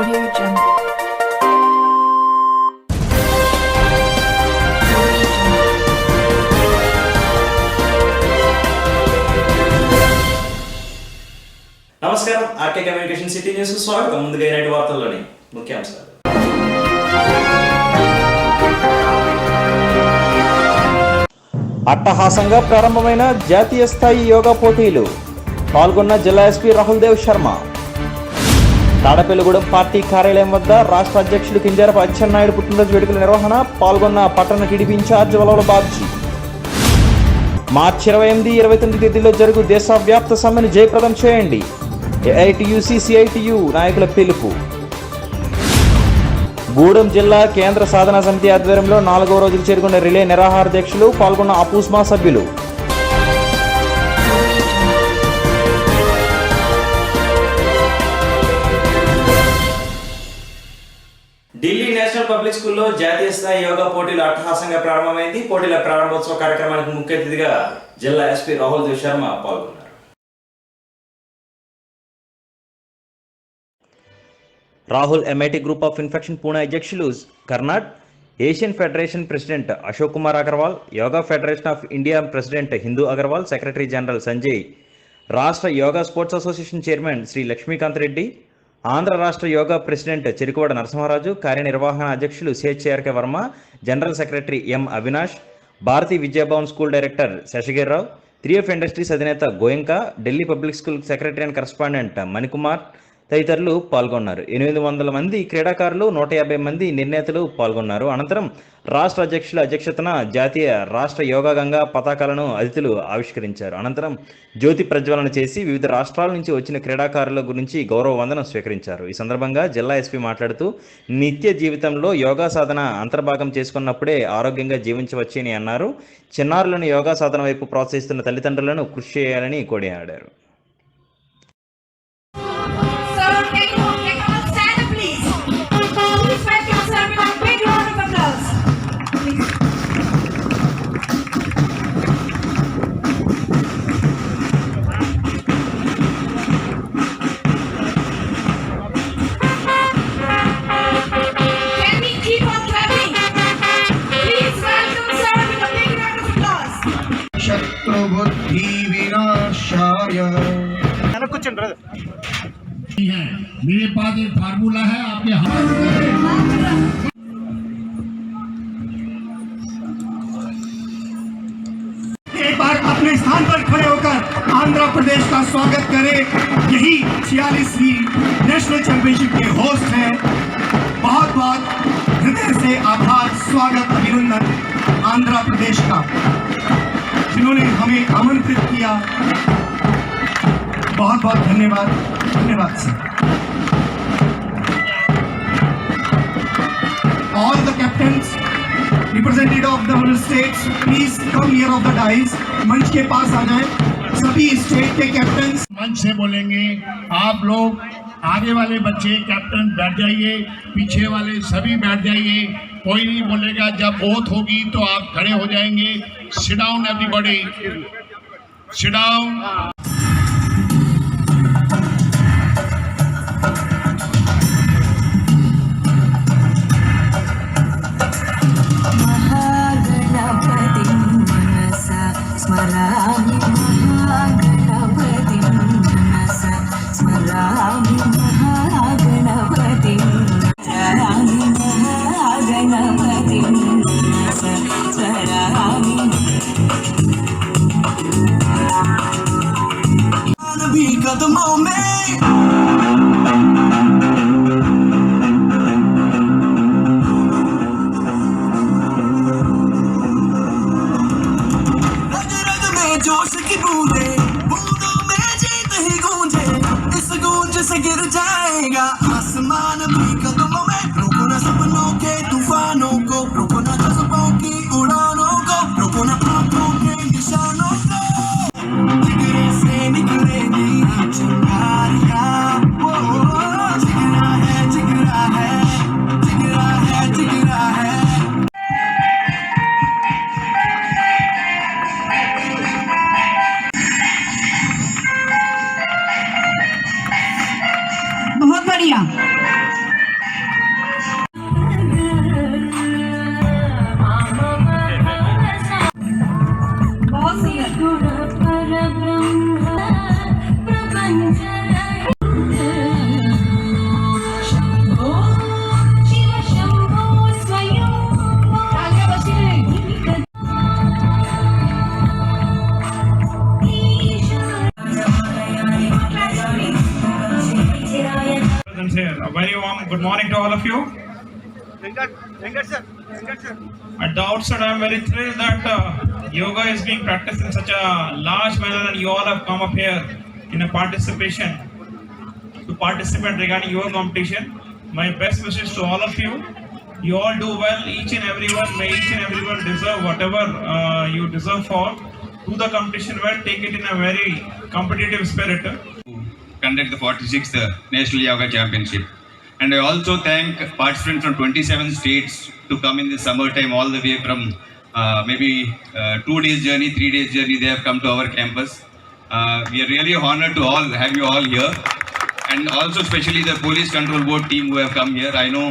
Audio Jungle. నమస్కారం RK communication city news కు స్వాగతం. ముందుగా ఈనాటి వార్తల్లోని ముఖ్యాంశాలు. అట్టహాసంగా ప్రారంభమైన జాతీయ స్థాయి యోగా పోటీలు. పాల్గొన్న జిల్లా ఎస్పీ రాహుల్ దేవ్ శర్మ. తాడపల్లిగూడెం పార్టీ కార్యాలయం వద్ద రాష్ట్ర అధ్యక్షులు కింజరాపు అచ్చెన్నాయుడు పుట్టినరోజు వేడుకల నిర్వహణ. పాల్గొన్న పట్టణ టీడీపీ ఇన్ఛార్జ్ వలవల బాబ్జీ. మార్చి 28, 29 తేదీల్లో జరుగు దేశవ్యాప్త సమ్మెను జయప్రదం చేయండి. ఏఐటియుసి సిఐటియు నాయకుల పిలుపు. గూడెం జిల్లా కేంద్ర సాధనా సమితి ఆధ్వర్యంలో 4వ రోజుకు చేరుకున్న రిలే నిరాహార దీక్షలు. పాల్గొన్న అపూస్మా సభ్యులు. ఢిల్లీ నేషనల్ పబ్లిక్ స్కూల్లో జాతీయ స్థాయి యోగా పోటీలు అట్టహాసంగా ప్రారంభమైంది. పోటీల ప్రారంభోత్సవ కార్యక్రమానికి ముఖ్య అతిథిగా జిల్లా ఎస్పీ రాహుల్ దేవ్ శర్మ పాల్గొన్నారు. Rahul MIT group of infection Pune అధ్యక్షులు Karnad, Asian federation president Ashok Kumar Agarwal, yoga federation of India president Hindu Agarwal, secretary general Sanjay, రాష్ట్ర yoga sports association chairman Shri Lakshmikant Reddy, Andhra రాష్ట్ర యోగా ప్రెసిడెంట్ చెరుకువాడ నరసింహరాజు, కార్యనిర్వహణ అధ్యక్షులు CHRK Varma, general secretary M Avinash, Bharatiya Vidyabhavan school director Seshagirirao, 3F industries అధినేత Goenka, Delhi public school secretary and correspondent Manikumar తదితరులు పాల్గొన్నారు. 800 మంది క్రీడాకారులు, 150 మంది నిర్ణేతలు పాల్గొన్నారు. అనంతరం రాష్ట్ర అధ్యక్షుల అధ్యక్షతన జాతీయ, రాష్ట్ర యోగా గంగా పతాకాలను అతిథులు ఆవిష్కరించారు. అనంతరం జ్యోతి ప్రజ్వలన చేసి వివిధ రాష్ట్రాల నుంచి వచ్చిన క్రీడాకారుల గురించి గౌరవ వందనం స్వీకరించారు. ఈ సందర్భంగా జిల్లా ఎస్పీ మాట్లాడుతూ, నిత్య జీవితంలో యోగా సాధన అంతర్భాగం చేసుకున్నప్పుడే ఆరోగ్యంగా జీవించవచ్చని అన్నారు. చిన్నారులను యోగా సాధన వైపు ప్రోత్సహిస్తున్న తల్లిదండ్రులను కృషి చేయాలని కొనియాడారు. मेरे पास एक फार्मूला है आपके हाथ एक बार अपने स्थान पर खड़े होकर आंध्र प्रदेश का स्वागत करें। यही 46वीं नेशनल चैंपियनशिप के होस्ट हैं। बहुत बहुत हृदय से आभार, स्वागत, अभिनंदन आंध्र प्रदेश का, जिन्होंने हमें आमंत्रित किया। बहुत बहुत धन्यवाद, धन्यवाद sir. All the captains, representative of the states, please come near of the dais. मंच के पास आ जाएं। सभी स्टेट के कैप्टन मंच से बोलेंगे। आप लोग आगे वाले बच्चे कैप्टन बैठ जाइए, पीछे वाले सभी बैठ जाइए। कोई नहीं बोलेगा। जब ओथ होगी तो आप खड़े हो जाएंगे। Sit down everybody, sit down. कदमों में रग रग में जोश की बूंदे, बूंदों में जीत ही गूंजे। इस गूंज से गिर जाएगा आसमान भी कदमों में। रोको ना सपनों के तूफानों को, रोको ना जज्बों की उड़ानों को, रोको ना आंखों के निशानों को। जिगरे से निकलेगी चिंगारियां, वो जिगरा है, जिगरा है, जिगरा है, जिगरा है। बहुत बढ़िया। A very warm good morning to all of you. At the outset, I am very thrilled that yoga is being practiced in such a large manner, and you all have come up here in a participate regarding your competition. My best wishes to all of you. You all do well, each and everyone. May each and everyone deserve whatever you deserve for. Do the competition well, take it in a very competitive spirit. Conduct the 46th National Yoga Championship. And I also thank participants from 27 states to come in this summertime all the way from maybe 2 days journey, 3 days journey. They have come to our campus. We are really honored to have you all here. And also especially the Police Control Board team who have come here. I know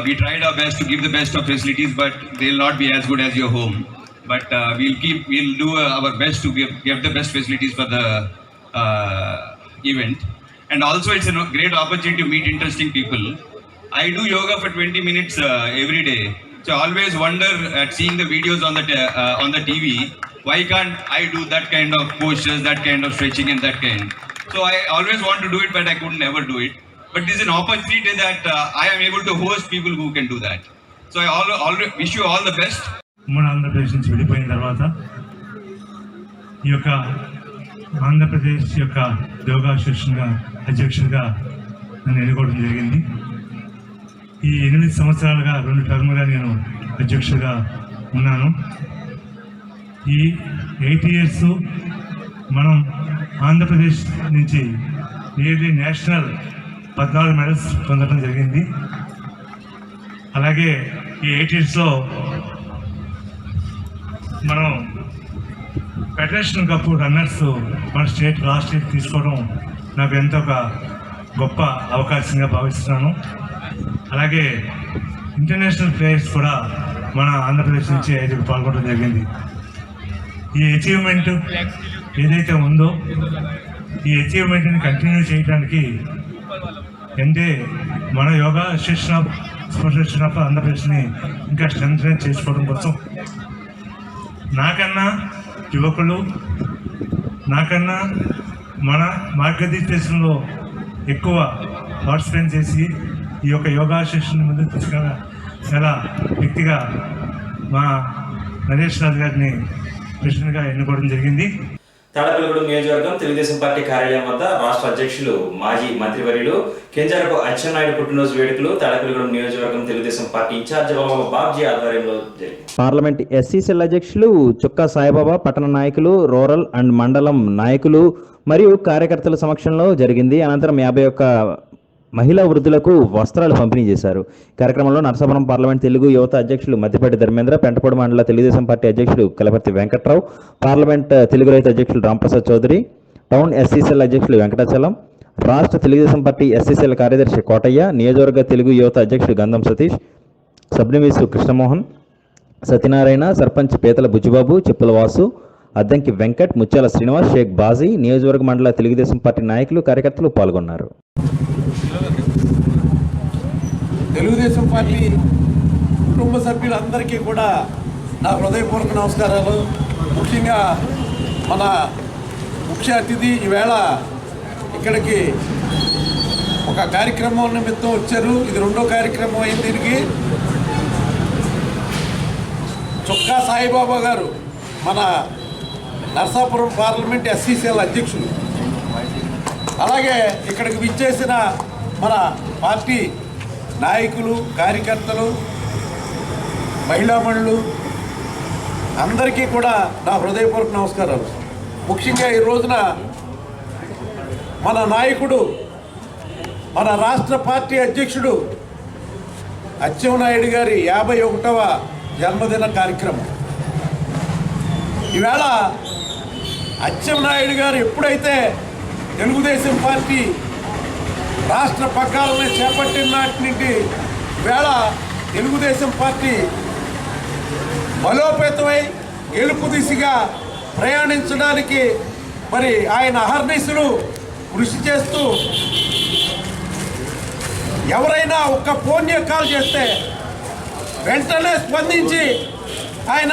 we tried our best to give the best of facilities, but they'll not be as good as your home. But we'll do our best to give the best facilities for the event. And also it's a great opportunity to meet interesting people. I do yoga for 20 minutes every day. So I always wonder at seeing the videos on the TV, why can't I do that kind of postures, that kind of stretching and that kind. So I always want to do it, but I could never do it. But this is an opportunity that I am able to host people who can do that. So I always wish you all the best. మన ఆంధ్రప్రదేశ్ నుంచి విడిపోయిన తర్వాత ఈ యొక్క ఆంధ్రప్రదేశ్ యొక్క యోగా అధ్యక్షుడిగా నన్ను ఎన్నుకోవడం జరిగింది. ఈ 8 సంవత్సరాలుగా 2 టర్ములుగా నేను అధ్యక్షుడిగా ఉన్నాను. ఈ 8 years మనం ఆంధ్రప్రదేశ్ నుంచి నియర్లీ నేషనల్ 14 మెడల్స్ పొందడం జరిగింది. అలాగే ఈ 8 yearsలో మనం ఫెడరేషన్ కప్ రన్నర్స్ మన స్టేట్ లాస్ట్ స్టేట్ తీసుకోవడం నాకు ఎంతో ఒక గొప్ప అవకాశంగా భావిస్తున్నాను. అలాగే ఇంటర్నేషనల్ ప్లేయర్స్ కూడా మన ఆంధ్రప్రదేశ్ నుంచి 5 పాల్గొనడం జరిగింది. ఈ అచీవ్మెంట్ ఏదైతే ఉందో ఈ అచీవ్మెంట్ని కంటిన్యూ చేయడానికి అంటే మన యోగా అసోసియేషన్ ఆఫ్ ఆంధ్రప్రదేశ్ని ఇంకా స్ట్రెంథెన్ చేసుకోవడం కోసం నాకన్నా యువకులు నాకన్నా మన మార్గదర్శనంలో ఎక్కువ పార్టిసిపేట్ చేసి ఈ యొక్క యోగా అసోసియేషన్ ముందుకు తీసుకెళ్ళ వ్యక్తిగా మా నరేష్ రాజు గారిని ప్రెసిడెంట్గా ఎన్నుకోవడం జరిగింది. తాడపల్లిగూడెం నియోజకవర్గం తెలుగుదేశం పార్టీ కార్యాలయం వద్ద రాష్ట్ర అధ్యక్షులు మాజీ మంత్రివర్యులు కింజరపు అచ్చెన్నాయుడు పుట్టినరోజు వేడుకలు తాడపల్లిగూడెం నియోజకవర్గం తెలుగుదేశం పార్టీ ఇన్ఛార్జ్ బాబ్జీ ఆధ్వర్యంలో జరిగింది. పార్లమెంట్ ఎస్సీ సెల్ అధ్యక్షులు చుక్కా సాయిబాబా, పట్టణ నాయకులు, రూరల్ అండ్ మండలం నాయకులు మరియు కార్యకర్తల సమక్షంలో జరిగింది. అనంతరం 51 మహిళా వృద్ధులకు వస్త్రాలు పంపిణీ చేశారు. కార్యక్రమంలో నరసాపురం పార్లమెంట్ తెలుగు యువత అధ్యక్షులు మద్దిపాటి ధర్మేంద్ర, పెంటపాడు మండల తెలుగుదేశం పార్టీ అధ్యక్షులు కలపర్తి వెంకట్రావు, పార్లమెంట్ తెలుగు రైతు అధ్యక్షులు రాంప్రసాద్ చౌదరి, టౌన్ ఎస్సీసీఎల్ అధ్యక్షులు వెంకటాచలం, రాష్ట్ర తెలుగుదేశం పార్టీ ఎస్సీసీఎల్ కార్యదర్శి కోటయ్య, నియోజకవర్గ తెలుగు యువత అధ్యక్షుడు గంధం సతీష్, సబ్డివిజన్ కృష్ణమోహన్, సత్యనారాయణ, సర్పంచ్ పీతల బుజ్జిబాబు, చెప్పుల వాసు, అద్దంకి వెంకట్, ముత్యాల శ్రీనివాస్, షేక్ బాజీ, నియోజకవర్గ మండల తెలుగుదేశం పార్టీ నాయకులు కార్యకర్తలు పాల్గొన్నారు. తెలుగుదేశం పార్టీ కుటుంబ సభ్యులందరికీ కూడా నా హృదయపూర్వక నమస్కారాలు. ముఖ్యంగా మన ముఖ్య అతిథి ఈవేళ ఇక్కడికి ఒక కార్యక్రమం నిమిత్తం వచ్చారు. ఇది 2వ కార్యక్రమం అయింది. దీనికి చుక్కా సాయిబాబా గారు మన నరసాపురం పార్లమెంట్ ఎస్సీసీఎల్ అధ్యక్షులు. అలాగే ఇక్కడికి విచ్చేసిన మన పార్టీ నాయకులు, కార్యకర్తలు, మహిళామణులు అందరికీ కూడా నా హృదయపూర్వక నమస్కారాలు. ముఖ్యంగా ఈ రోజున మన నాయకుడు, మన రాష్ట్ర పార్టీ అధ్యక్షుడు అచ్చెన్నాయుడు గారి 51వ జన్మదిన కార్యక్రమం. ఈవేళ అచ్చెన్నాయుడు గారు ఎప్పుడైతే తెలుగుదేశం పార్టీ రాష్ట్ర పగ్గాలను చేపట్టిన నాటి నుండి వేళ తెలుగుదేశం పార్టీ బలోపేతమై గెలుపు దిశగా ప్రయాణించడానికి మరి ఆయన అహర్నిశలు కృషి చేస్తూ ఎవరైనా ఒక్క ఫోన్ కాల్ చేస్తే వెంటనే స్పందించి ఆయన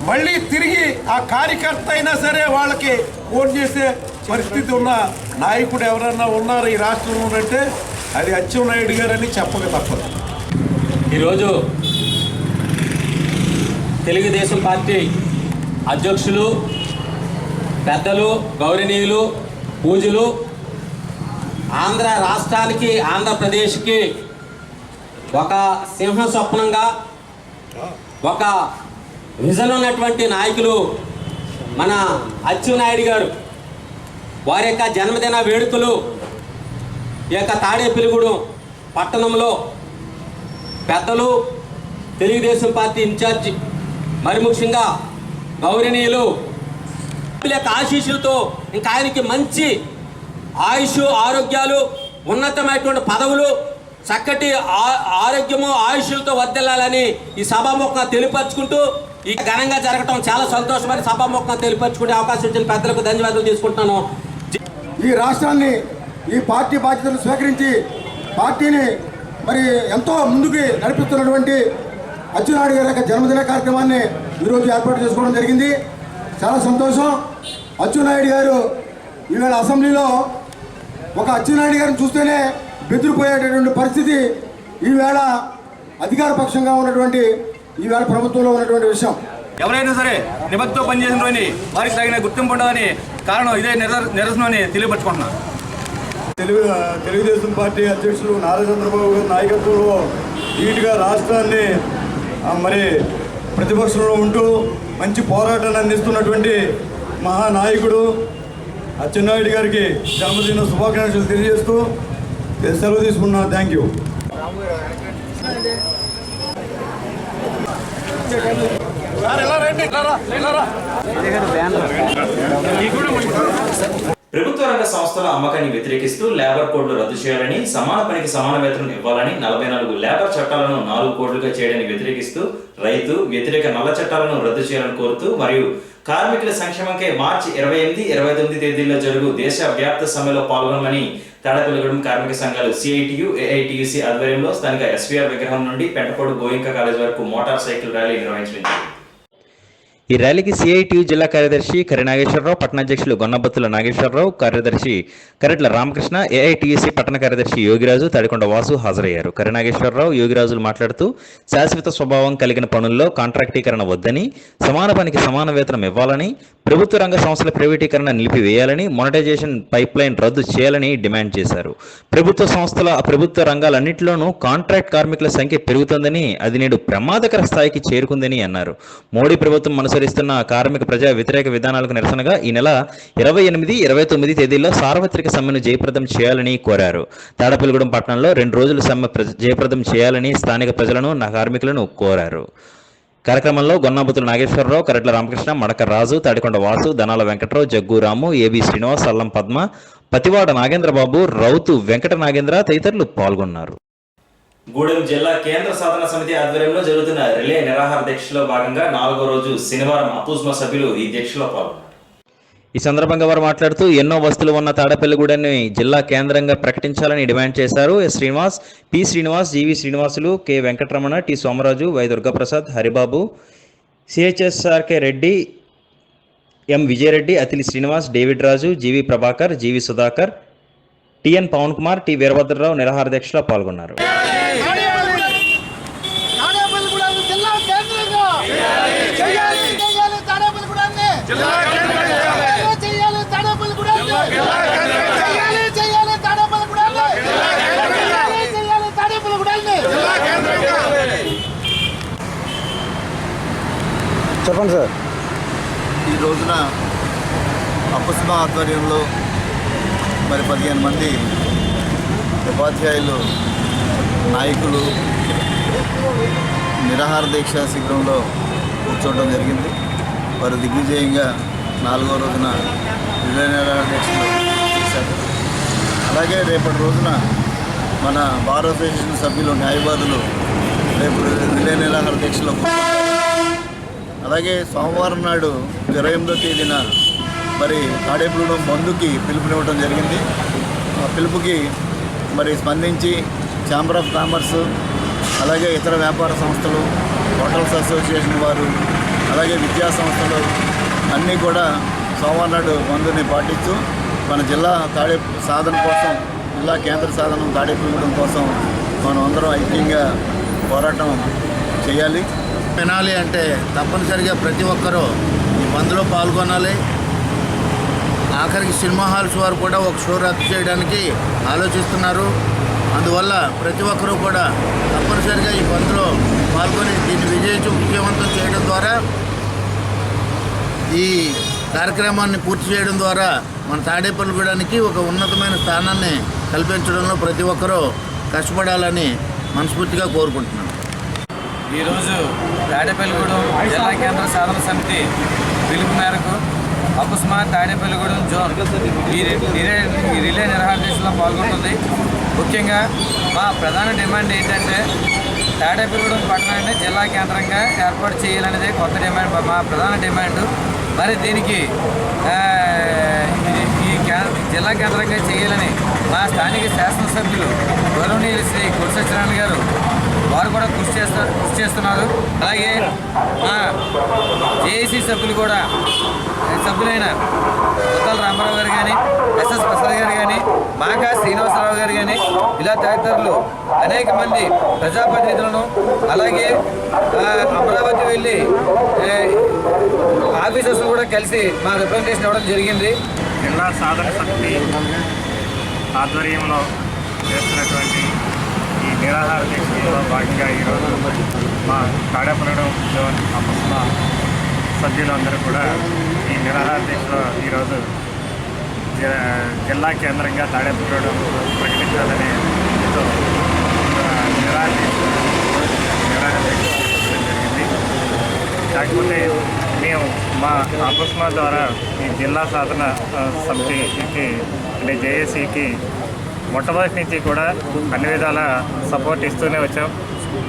మళ్ళీ తిరిగి ఆ కార్యకర్త అయినా సరే వాళ్ళకి ఫోన్ పరిస్థితి ఉన్న నాయకుడు ఎవరన్నా ఉన్నారు ఈ రాష్ట్రంలో అంటే అది అచ్చెన్నాయుడు గారని చెప్పక తప్పదు. ఈరోజు తెలుగుదేశం పార్టీ అధ్యక్షులు, పెద్దలు, గౌరవనీయులు, పూజలు, ఆంధ్ర రాష్ట్రానికి, ఆంధ్రప్రదేశ్కి ఒక సింహ స్వప్నంగా, ఒక విజన్ ఉన్నటువంటి నాయకులు మన అచ్చెన్నాయుడు గారు. వారి యొక్క జన్మదిన వేడుకలు ఈ యొక్క తాడేపల్లిగూడెం పట్టణంలో పెద్దలు, తెలుగుదేశం పార్టీ ఇన్ఛార్జి, మరి ముఖ్యంగా గౌరవనీయులు యొక్క ఆశీస్సులతో ఇంకా ఆయనకి మంచి ఆయుష్, ఆరోగ్యాలు, ఉన్నతమైనటువంటి పదవులు, చక్కటి ఆరోగ్యము, ఆయుష్లతో వర్ధిల్లాలని ఈ సభాముఖంగా తెలియపరచుకుంటూ ఈ ఘనంగా జరగటం చాలా సంతోషమని సభాముఖంగా తెలియపరచుకునే అవకాశం ఇచ్చిన పెద్దలకు ధన్యవాదాలు తీసుకుంటున్నాను. ఈ రాష్ట్రాన్ని, ఈ పార్టీ బాధ్యతలు స్వీకరించి పార్టీని మరి ఎంతో ముందుకు నడిపిస్తున్నటువంటి అచ్చెన్నాయుడు గారి యొక్క జన్మదిన కార్యక్రమాన్ని ఈరోజు ఏర్పాటు చేసుకోవడం జరిగింది. చాలా సంతోషం. అచ్చెన్నాయుడు గారు ఈవేళ అసెంబ్లీలో ఒక అచ్చెన్నాయుడు గారిని చూస్తేనే బెదిరిపోయేటటువంటి పరిస్థితి ఈవేళ అధికార పక్షంగా ఉన్నటువంటి ఈవేళ ప్రభుత్వంలో ఉన్నటువంటి విషయం. ఎవరైనా సరే నిబద్ధతో పనిచేసిన రోజుని వారికి తగిన గుర్తింపు ఉండదని కారణం ఇదే నిరసనని తెలియపరచుకుంటున్నాను. తెలుగుదేశం పార్టీ అధ్యక్షులు నారా చంద్రబాబు గారి నాయకత్వంలో నీట్గా రాష్ట్రాన్ని మరి ప్రతిపక్షంలో ఉంటూ మంచి పోరాటాన్ని అందిస్తున్నటువంటి మహానాయకుడు అచ్చెన్నాయుడు గారికి జన్మదిన శుభాకాంక్షలు తెలియజేస్తూ సెలవు తీసుకున్నా. Thank you. ప్రభుత్వ రంగ సంస్థల అమ్మకాన్ని వ్యతిరేకిస్తూ లేబర్ కోడ్లు రద్దు చేయాలని, సమాన పనికి సమాన వేతనం ఇవ్వాలని, 44 లేబర్ చట్టాలను 4 కోడ్లుగా చేయడాన్ని వ్యతిరేకిస్తూ, రైతు వ్యతిరేక నల్ల చట్టాలను రద్దు చేయాలని కోరుతూ మరియు కార్మికుల సంక్షేమంకై మార్చి 28, 29 తేదీల్లో జరుగు దేశవ్యాప్త సమ్మెలో పాల్గొనమని తాడేపల్లిగూడెం కార్మిక సంఘాలు సిఐటియు, ఏఐటియుసి ఆధ్వర్యంలో స్థానిక ఎస్వీఆర్ విగ్రహం నుండి పెంటపోడు గోయింక కాలేజ్ వరకు మోటార్ సైకిల్ ర్యాలీ నిర్వహించారు. ఈ ర్యాలీకి సిఐటియు జిల్లా కార్యదర్శి కరినాగేశ్వరరావు, పట్టణాధ్యక్షులు గొన్నబత్తుల నాగేశ్వరరావు, కార్యదర్శి కరెట్ల రామకృష్ణ, ఏఐటియుసి పట్టణ కార్యదర్శి యోగిరాజు, తడికొండ వాసు హాజరయ్యారు. కరినాగేశ్వరరావు, యోగిరాజులు మాట్లాడుతూ శాశ్వత స్వభావం కలిగిన పనుల్లో కాంట్రాక్టీకరణ వద్దని, సమాన పనికి సమాన వేతనం ఇవ్వాలని, ప్రభుత్వ రంగ సంస్థల ప్రైవేటీకరణ నిలిపివేయాలని, మొనటైజేషన్ పైప్ లైన్ రద్దు చేయాలని డిమాండ్ చేశారు. ప్రభుత్వ సంస్థల, ప్రభుత్వ రంగాలన్నింటిలోనూ కాంట్రాక్ట్ కార్మికుల సంఖ్య పెరుగుతుందని, అది నేడు ప్రమాదకర స్థాయికి చేరుకుందని అన్నారు. మోడీ ప్రభుత్వం అనుసరిస్తున్న కార్మిక ప్రజా వ్యతిరేక విధానాలకు నిరసనగా ఈ నెల 28, 29 తేదీల్లో సార్వత్రిక సమ్మెను జయప్రదం చేయాలని కోరారు. తాడేపల్లిగూడెం పట్టణంలో 2 రోజుల సమ్మె జయప్రదం చేయాలని స్థానిక ప్రజలను, కార్మికులను కోరారు. కార్యక్రమంలో గొన్నాబతుల నాగేశ్వరరావు, కరెట్ల రామకృష్ణ, మడక రాజు, తడికొండ వాసు, దనాల వెంకట్రావు, జగ్గురాము, ఏబి శ్రీనివాస్, అల్లం పద్మ, పతివాడ నాగేంద్రబాబు, రౌతు వెంకట నాగేంద్ర తదితరులు పాల్గొన్నారు. గూడెం జిల్లా కేంద్ర సాధన సమితి ఆధ్వర్యంలో జరుగుతున్న రిలే నిరాహార దీక్షలో భాగంగా 4వ రోజు శనివారం అపుజ్మా సభ్యులు ఈ దీక్షలో పాల్గొన్నారు. ఈ సందర్భంగా వారు మాట్లాడుతూ ఎన్నో వస్తువులు ఉన్న తాడేపల్లిగూడెన్ని జిల్లా కేంద్రంగా ప్రకటించాలని డిమాండ్ చేశారు. S Srinivas, P Srinivas, GV Srinivasulu, K Venkataramana, T Somaraju, Y Durgaprasad, Haribabu, CHSRK Reddy, M Vijayareddy, Atili Srinivas, David Raju, GV Prabhakar, GV Sudhakar, TN Pavan Kumar, T Veerabhadrarao నిరాహార దీక్షలో పాల్గొన్నారు. చెప్పండి సార్. ఈ రోజున అపుస్మా ఆధ్వర్యంలో మరి 15 మంది ఉపాధ్యాయులు, నాయకులు నిరాహార దీక్ష శిబిరంలో కూర్చోవడం జరిగింది. వారు దిగ్విజయంగా 4వ రోజున రిలే నిరాహార దీక్షలు చేశారు. అలాగే రేపటి రోజున మన బార్ అసోసియేషన్ సభ్యులు, న్యాయవాదులు రేపు రిలే నిరాహార దీక్షలో అలాగే సోమవారం నాడు 28వ తేదీన మరి తాడేపల్లిగూడెం బంధుకి పిలుపునివ్వడం జరిగింది. ఆ పిలుపుకి మరి స్పందించి ఛాంబర్ ఆఫ్ కామర్స్, అలాగే ఇతర వ్యాపార సంస్థలు, హోటల్స్ అసోసియేషన్ వారు, అలాగే విద్యా సంస్థలు అన్నీ కూడా సోమవారం నాడు బంధుని పాటిస్తూ మన జిల్లా సాధన కోసం, జిల్లా కేంద్ర సాధన తాడేపల్లిగూడెం కోసం మనం అందరం ఐక్యంగా పోరాటం చేయాలి. వినాలి అంటే తప్పనిసరిగా ప్రతి ఒక్కరూ ఈ బంద్లో పాల్గొనాలి. ఆఖరికి సినిమా హాల్స్ వారు కూడా ఒక షో రద్దు చేయడానికి ఆలోచిస్తున్నారు. అందువల్ల ప్రతి ఒక్కరూ కూడా తప్పనిసరిగా ఈ బంద్లో పాల్గొని దీన్ని విజయవంతం చేయడం ద్వారా, ఈ కార్యక్రమాన్ని పూర్తి చేయడం ద్వారా మన తాడేపల్లిగూడానికి ఒక ఉన్నతమైన స్థానాన్ని కల్పించడంలో ప్రతి ఒక్కరూ కష్టపడాలని మనస్ఫూర్తిగా కోరుకుంటున్నాను. ఈరోజు తాడేపల్లిగూడెం జిల్లా కేంద్ర సాధన సమితి పిలుపు మేరకు అపుస్మా తాడేపల్లిగూడెం జోన్ ఈ రిలే నిర్వహణలో పాల్గొంటుంది. ముఖ్యంగా మా ప్రధాన డిమాండ్ ఏంటంటే తాడేపల్లిగూడెం పట్టణాన్ని జిల్లా కేంద్రంగా ఏర్పాటు చేయాలనేది కొత్త డిమాండ్, మా ప్రధాన డిమాండ్. మరి దీనికి ఈ జిల్లా కేంద్రంగా చేయాలని మా స్థానిక శాసనసభ్యులు గౌరవనీయులు శ్రీ గుడి సత్యనారాయణ గారు వారు కూడా కృషి చేస్తున్నారు. అలాగే మా జేఏసీ సభ్యులైన ఉత్తల రామారావు గారు కానీ, ఎస్ఎస్ ప్రసాద్ గారు కానీ, మాకా శ్రీనివాసరావు గారు కానీ, ఇలా తదితరులు అనేక మంది ప్రజాప్రతినిధులను, అలాగే అమరావతి వెళ్ళి ఆఫీసర్స్ కూడా కలిసి మా రిప్రజెంటేషన్ ఇవ్వడం జరిగింది. జిల్లా సాధన సమితి ఆధ్వర్యంలో చేస్తున్నటువంటి ఈ నిరాహార దీక్షలో భాగంగా ఈరోజు మా తాడేపల్లిగూడెం జోన్ అపుస్మా సభ్యులందరూ కూడా ఈ నిరాహార దీక్షలో ఈరోజు జిల్లా కేంద్రంగా తాడేపల్లిగూడెం ప్రకటించాలనే నిరాహార దీక్ష జరిగింది. కాకపోతే మేము మా అపుస్మా ద్వారా ఈ జిల్లా సాధన సమితికి అంటే జేఏసీకి మొట్టమొదటి నుంచి కూడా అన్ని విధాల సపోర్ట్ ఇస్తూనే వచ్చాం.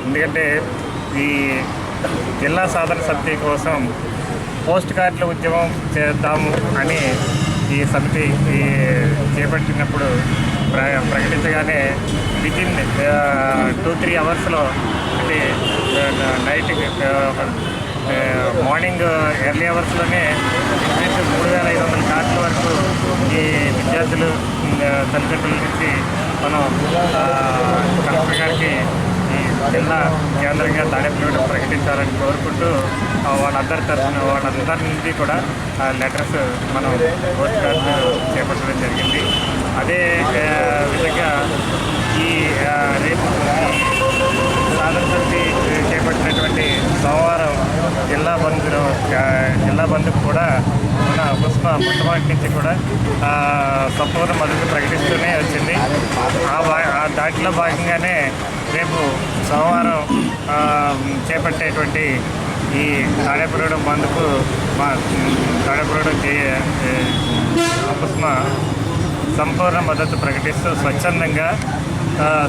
ఎందుకంటే ఈ జిల్లా సాధన సమితి కోసం పోస్ట్ కార్డుల ఉద్యమం చేద్దాము అని ఈ సమితి చేపట్టినప్పుడు ప్రకటించగానే వితిన్ 2-3 అవర్స్లో అంటే నైట్ మార్నింగ్ ఎర్లీ అవర్స్లోనే 3,500 కార్డుల వరకు ఈ విద్యార్థులు తల్లిదండ్రుల నుంచి మనం కలెక్టర్ గారికి ఈ జిల్లా కేంద్రంగా తాడేపల్లిగూడెం ప్రకటించాలని కోరుకుంటూ వాళ్ళందరి నుంచి కూడా లెటర్స్ మనం పోస్ట్ కార్డు చేపట్టడం జరిగింది. అదే విధంగా ఈ రేపు సాధన సమితి చేపట్టినటువంటి సోమవారం జిల్లా బంద్కు కూడా మన అపుస్మా మొట్టమొదటి నుంచి కూడా సంపూర్ణ మద్దతు ప్రకటిస్తూనే వచ్చింది. దాంట్లో భాగంగానే రేపు సోమవారం చేపట్టేటువంటి ఈ తాడేపల్లిగూడెం బంద్కు మా తాడేపల్లిగూడెం అపుస్మా సంపూర్ణ మద్దతు ప్రకటిస్తూ స్వచ్ఛందంగా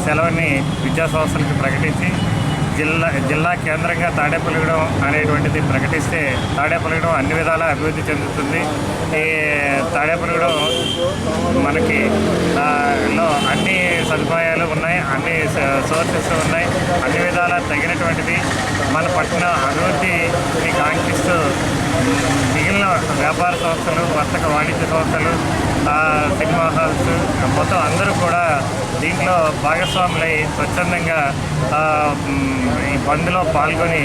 సెలవుని విద్యా సంస్థలకు ప్రకటించి జిల్లా కేంద్రంగా తాడేపల్లిగూడెం అనేటువంటిది ప్రకటిస్తే తాడేపల్లిగూడెం అన్ని విధాలా అభివృద్ధి చెందుతుంది. ఈ తాడేపల్లిగూడెం మనకి లో అన్ని సదుపాయాలు ఉన్నాయి, అన్ని సోర్సెస్ ఉన్నాయి, అన్ని విధాలా తగినటువంటిది. మన పట్టణ అభివృద్ధిని కాంక్షిస్తూ మిగిలిన వ్యాపార సంస్థలు, వర్తక వాణిజ్య సంస్థలు, సినిమా హాల్స్ మొత్తం అందరూ కూడా దీంట్లో భాగస్వాములై స్వచ్ఛందంగా ఈ బంద్లో పాల్గొని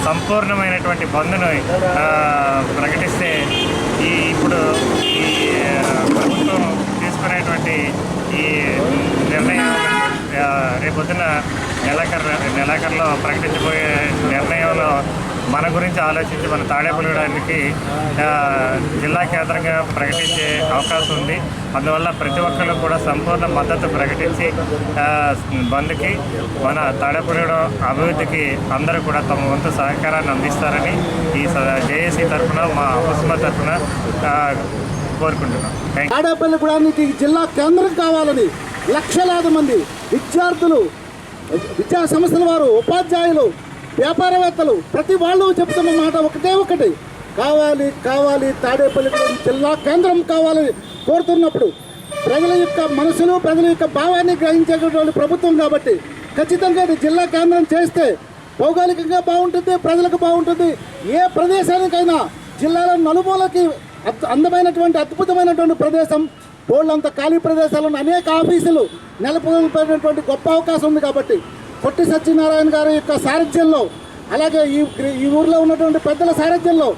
సంపూర్ణమైనటువంటి బంద్ను ప్రకటిస్తే ఇప్పుడు ఈ ప్రభుత్వం తీసుకునేటువంటి ఈ నిర్ణయం రేపొద్దున నెలాఖరులో ప్రకటించబోయే నిర్ణయంలో మన గురించి ఆలోచించి మన తాడేపల్లిగూడెంకి జిల్లా కేంద్రంగా ప్రకటించే అవకాశం ఉంది. అందువల్ల ప్రతి ఒక్కరు కూడా సంపూర్ణ మద్దతు ప్రకటించి బంద్కి మన తాడేపల్లిగూడెం అభివృద్ధికి అందరూ కూడా తమ వంతు సహకారాన్ని అందిస్తారని ఈ జేఏసీ తరఫున మా అపుస్మా తరఫున కోరుకుంటున్నాం. తాడేపల్లిగూడెంకి జిల్లా కేంద్రం కావాలని లక్షలాది మంది విద్యార్థులు, విద్యా సంస్థల వారు, ఉపాధ్యాయులు, వ్యాపారవేత్తలు ప్రతి వాళ్ళు చెప్తున్న మాట ఒకటి, కావాలి తాడేపల్లిగూడెం జిల్లా కేంద్రం కావాలని కోరుతున్నప్పుడు ప్రజల యొక్క మనసులు, ప్రజల యొక్క భావాన్ని గ్రహించేటటువంటి ప్రభుత్వం కాబట్టి ఖచ్చితంగా ఇది జిల్లా కేంద్రం చేస్తే భౌగోళికంగా బాగుంటుంది, ప్రజలకు బాగుంటుంది. ఏ ప్రదేశానికైనా జిల్లాలో నలుమూలకి అందమైనటువంటి అద్భుతమైనటువంటి ప్రదేశం బోర్డులంత ఖాళీ ప్రదేశాలు ఉన్న అనేక ఆఫీసులు నెలకొల్పేటటువంటి గొప్ప అవకాశం ఉంది. కాబట్టి పొట్టి సత్యనారాయణ గారి యొక్క సారథ్యంలో, అలాగే ఈ ఊర్లో ఉన్నటువంటి పెద్దల సారథ్యంలో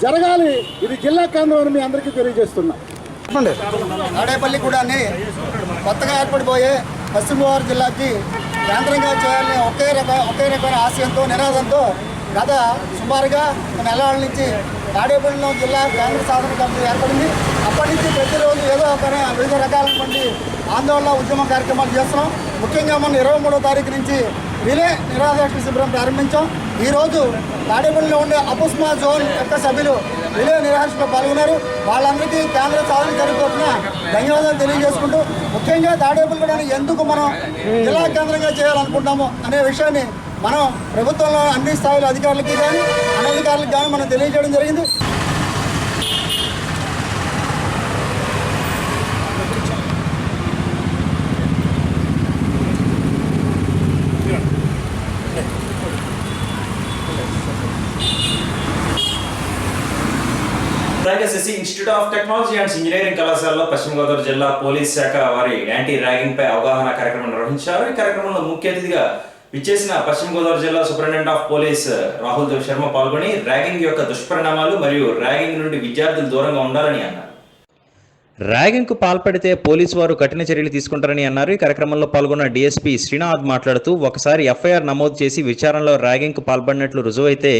జరగాలి. ఇది జిల్లా కేంద్రం అని మీ అందరికీ తెలియజేస్తున్నాం. తాడేపల్లి కూడా కొత్తగా ఏర్పడిపోయే పశ్చిమ గోదావరి జిల్లాకి కేంద్రంగా చేయాలని ఒకే రకమైన ఆశయంతో, నినాదంతో గత సుమారుగా నెలల నుంచి తాడేపల్లిలో జిల్లా కేంద్ర సాధన కమిటీ ఏర్పడింది. అప్పటి నుంచి ప్రతిరోజు ఏదో ఒక వివిధ రకాలైనటువంటి ఆందోళన ఉద్యమ కార్యక్రమాలు చేస్తున్నాం. ముఖ్యంగా మనం 23వ తారీఖు నుంచి రిలే నిరాదరణ శిబిరం ప్రారంభించాం. ఈరోజు తాడేపల్లిలో ఉండే అపుస్మా జోన్ యొక్క సభ్యులు రిలే నిరాశలో పాల్గొన్నారు. వాళ్ళందరికీ కేంద్ర సాధన జరుగుతున్న ధన్యవాదాలు తెలియజేసుకుంటూ, ముఖ్యంగా తాడేపల్లిని ఎందుకు మనం జిల్లా కేంద్రంగా చేయాలనుకుంటున్నాము అనే విషయాన్ని మనం ప్రభుత్వంలో అన్ని స్థాయిల అధికారులకి కానీ అనధికారులకు కానీ మనం తెలియజేయడం జరిగింది. CC institute of technology and engineering కళాశాలలో పశ్చిమ గోదావరి జిల్లా పోలీస్ శాఖ వారి యాంటీ ర్యాగింగ్ పై అవగాహన కార్యక్రమం నిర్వహించారు. ఈ కార్యక్రమంలో ముఖ్య అతిథిగా విచ్చేసిన పశ్చిమ గోదావరి జిల్లా superintendent of police Rahul Dev Sharma పాల్గొని ర్యాగింగ్ యొక్క దుష్పరిణామాలు మరియు ర్యాగింగ్ నుండి విద్యార్థులు దూరంగా ఉండాలని అన్నారు. ర్యాగింగ్కు పాల్పడితే పోలీసు వారు కఠిన చర్యలు తీసుకుంటారని అన్నారు. ఈ కార్యక్రమంలో పాల్గొన్న డీఎస్పీ శ్రీనాథ్ మాట్లాడుతూ, ఒకసారి ఎఫ్ఐఆర్ నమోదు చేసి విచారణలో ర్యాగింగ్కు పాల్పడినట్లు రుజువైతే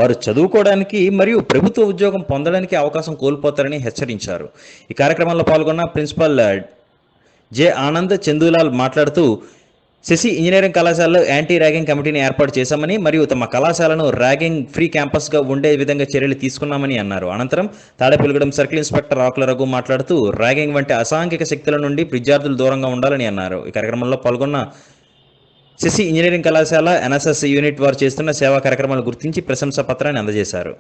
వారు చదువుకోవడానికి మరియు ప్రభుత్వ ఉద్యోగం పొందడానికి అవకాశం కోల్పోతారని హెచ్చరించారు. ఈ కార్యక్రమంలో పాల్గొన్న ప్రిన్సిపల్ జె ఆనంద్ చందూలాల్ మాట్లాడుతూ, శశి ఇంజనీరింగ్ కళాశాలలో యాంటీ ర్యాగింగ్ కమిటీని ఏర్పాటు చేశామని మరియు తమ కళాశాలను ర్యాగింగ్ ఫ్రీ క్యాంపస్గా ఉండే విధంగా చర్యలు తీసుకున్నామని అన్నారు. అనంతరం తాడేపల్లిగూడెం సర్కిల్ ఇన్స్పెక్టర్ ఆకుల రఘు మాట్లాడుతూ, ర్యాగింగ్ వంటి అసాంఘిక శక్తుల నుండి విద్యార్థులు దూరంగా ఉండాలని అన్నారు. ఈ కార్యక్రమంలో పాల్గొన్న శశి ఇంజనీరింగ్ కళాశాల ఎన్ఎస్ఎస్ యూనిట్ వారు చేస్తున్న సేవా కార్యక్రమాలు గుర్తించి ప్రశంసా పత్రాన్ని అందజేశారు.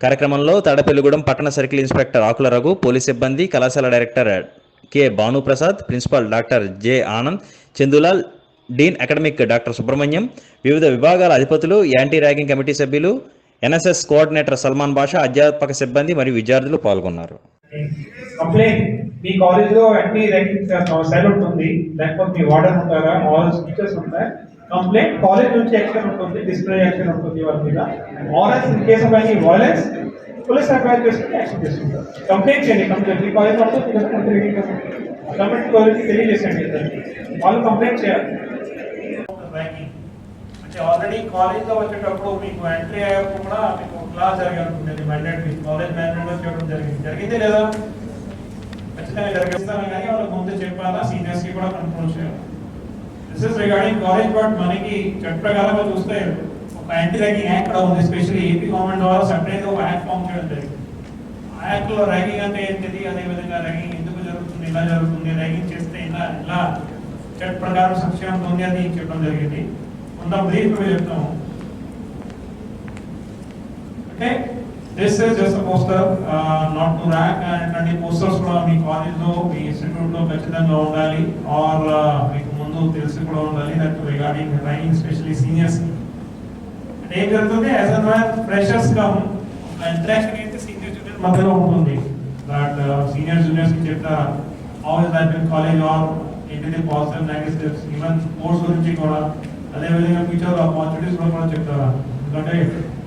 కార్యక్రమంలో తాడేపల్లిగూడెం పట్టణ సర్కిల్ ఇన్స్పెక్టర్ ఆకుల రఘు, పోలీస్ సిబ్బంది, కళాశాల director K Bhanuprasad, principal doctor J Anand Chandulal, Deen academic doctor Subrahmanyam, వివిధ విభాగాల అధిపతులు, యాంటీ ర్యాగింగ్ కమిటీ సభ్యులు, ఎన్ఎస్ఎస్ కోఆర్డినేటర్ సల్మాన్ బాషా, అధ్యాపక సిబ్బంది మరియు విద్యార్థులు పాల్గొన్నారు. మీ కాలేజ్లో యాంటీ ర్యాగింగ్ సెల్ ఉంటుంది, లేకపోతే మీ వార్డెన్ ఉంటారా, ఆల్ టీచర్స్ ఉంటారు. కంప్లైంట్ కాలేజ్ నుంచి యాక్షన్ ఉంటుంది, డిసిప్లినరీ యాక్షన్ ఉంటుంది వాళ్ళ మీద. RS in case of any violence police acquire చేసుకుని యాక్షన్ తీసుకుంటారు. కంప్లైంట్ చేయండి. కంప్లైంట్ మీ కాలేజ్ గవర్నమెంట్ కాలేజ్కి తెలియజేసండి. వాళ్ళు కంప్లైంట్ చేయాలి. అంటే ఆల్రెడీ కాలేజ్లో వచ్చేటప్పుడు మీకు ఎంట్రీ అయ్యేప్పుడు కూడా మీకు క్లాస్ జరగాలనుకుంటుంది, మ్యాండేటరీ కాలేజ్ మేనేజ్మెంట్ చేయడం జరిగింది లేదా ఖచ్చితంగా జరిగిస్తాను, కానీ వాళ్ళకి ముందు చెప్పాలా, సీనియర్స్కి కూడా కంట్రోల్ చేయాలి. This is regarding college. But మనకి చట్ట ప్రకారంగా చూస్తే ఒక యాంటీ ర్యాగింగ్ యాక్ట్ కూడా ఉంది. ఎస్పెషల్లీ ఏపీ గవర్నమెంట్ ద్వారా సపరేట్గా ఒక యాక్ట్ ఫామ్ చేయడం జరిగింది. ఆ యాక్ట్లో ర్యాగింగ్ అంటే ఏంటిది, అదేవిధంగా ర్యాగింగ్ ఎందుకు జరుగుతుంది, ఇలా జరుగుతుంది, ర్యాగింగ్ చేస్తే ఇలా చట్ట ప్రకారం శిక్ష ఉంటుంది అని చెప్పడం జరిగింది. కొంత బ్రీఫ్ చెప్తాము. అంటే this is just poster, not to rack. అట్లాంటి పోస్టర్స్ కూడా మీ కాలేజ్లో, మీ ఇన్స్టిట్యూట్లో ఖచ్చితంగా ఉండాలి. ఆర్ మీకు ముందు తెలిసి కూడా ఉండాలి that regarding ragging, especially seniors. అంటే ఏం జరుగుతుంది, as an one freshers cum interaction అయితే సీనియర్ జూనియర్ మధ్యలో ఉంటుంది. దట్ సీనియర్ జూనియర్స్కి చెప్తారా how is that in college, or ఏంటిది పాజిటివ్ నెగటివ్స్, ఈవెన్ కోర్స్ గురించి కూడా, అదేవిధంగా ఫ్యూచర్ ఆపర్చునిటీస్ కూడా చెప్తారా. ఎందుకంటే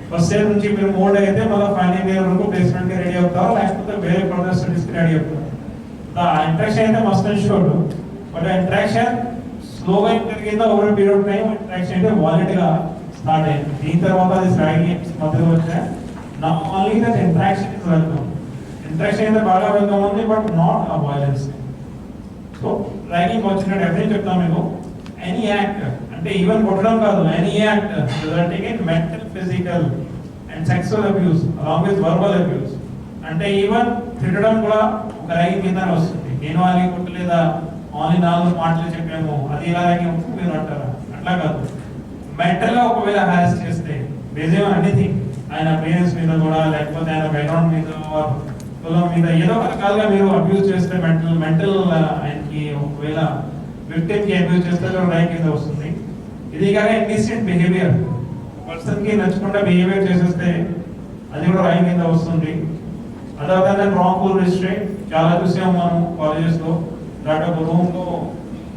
ఫస్ట్ ఇయర్ నుంచి మీరు మోడ్ అయితే మళ్ళీ ఫైనల్ ఇయర్ వరకు ప్లేస్మెంట్కి రెడీ అవుతారు, లేకపోతే వేరే ఫర్దర్ స్టడీస్కి రెడీ అవుతారు. ఆ ఇంట్రాక్షన్ అయితే మస్ట్ అండ్ షూర్. బట్ ఆ ఇంట్రాక్షన్ స్లోగా జరిగిందా over period of time. Interaction అయితే వాలెంట్గా స్టార్ట్ అయింది. దీని తర్వాత అది ర్యాగింగ్ మధ్యలో వచ్చాయి. నా only that interaction is welcome. Interaction అయితే బాగా వెల్కమ్ ఉంది, బట్ నాట్ ఆ వైలెన్స్. సో ర్యాగింగ్ వచ్చినట్టు ఎవరైనా చెప్తాం మీకు, ఎనీ యాక్ట్ అంటే ఈవెన్ కొట్టడం కాదు, any act resulting in mental, physical and sexual abuse along with verbal abuse. అంటే ఈవెన్ తిట్టడం కూడా ఒక ర్యాగింగ్ కిందనే వస్తుంది. నేను వాళ్ళకి కొట్టలేదా, ఓన్లీ 4 మాటలు చెప్పాము, అది ఇలా ర్యాగింగ్ మీరు అంటారా, అట్లా కాదు. మెంటల్గా ఒకవేళ హ్యాస్ చేస్తే బేసిక్ ఎనీథింగ్, ఆయన పేరెంట్స్ మీద కూడా, లేకపోతే ఆయన బ్యాక్గ్రౌండ్ మీద, కులం మీద ఏదో ఒక రకాలుగా మీరు అబ్యూస్ చేస్తే, మెంటల్ ఆయనకి ఒకవేళ విక్టిమ్కి అబ్యూస్ చేస్తే ర్యాగింగ్ కింద వస్తుంది. ఇది కాక ఇండిసెంట్ బిహేవియర్, పర్సన్కి నచ్చకుండా బిహేవియర్ చేసేస్తే అది కూడా ర్యాగింగ్ కింద వస్తుంది. అదర్ దాన్ రాంగ్ఫుల్ రిస్ట్రెయింట్, చాలా చూసాము మనం కాలేజెస్లో దాంట్లో ఒక రూమ్లో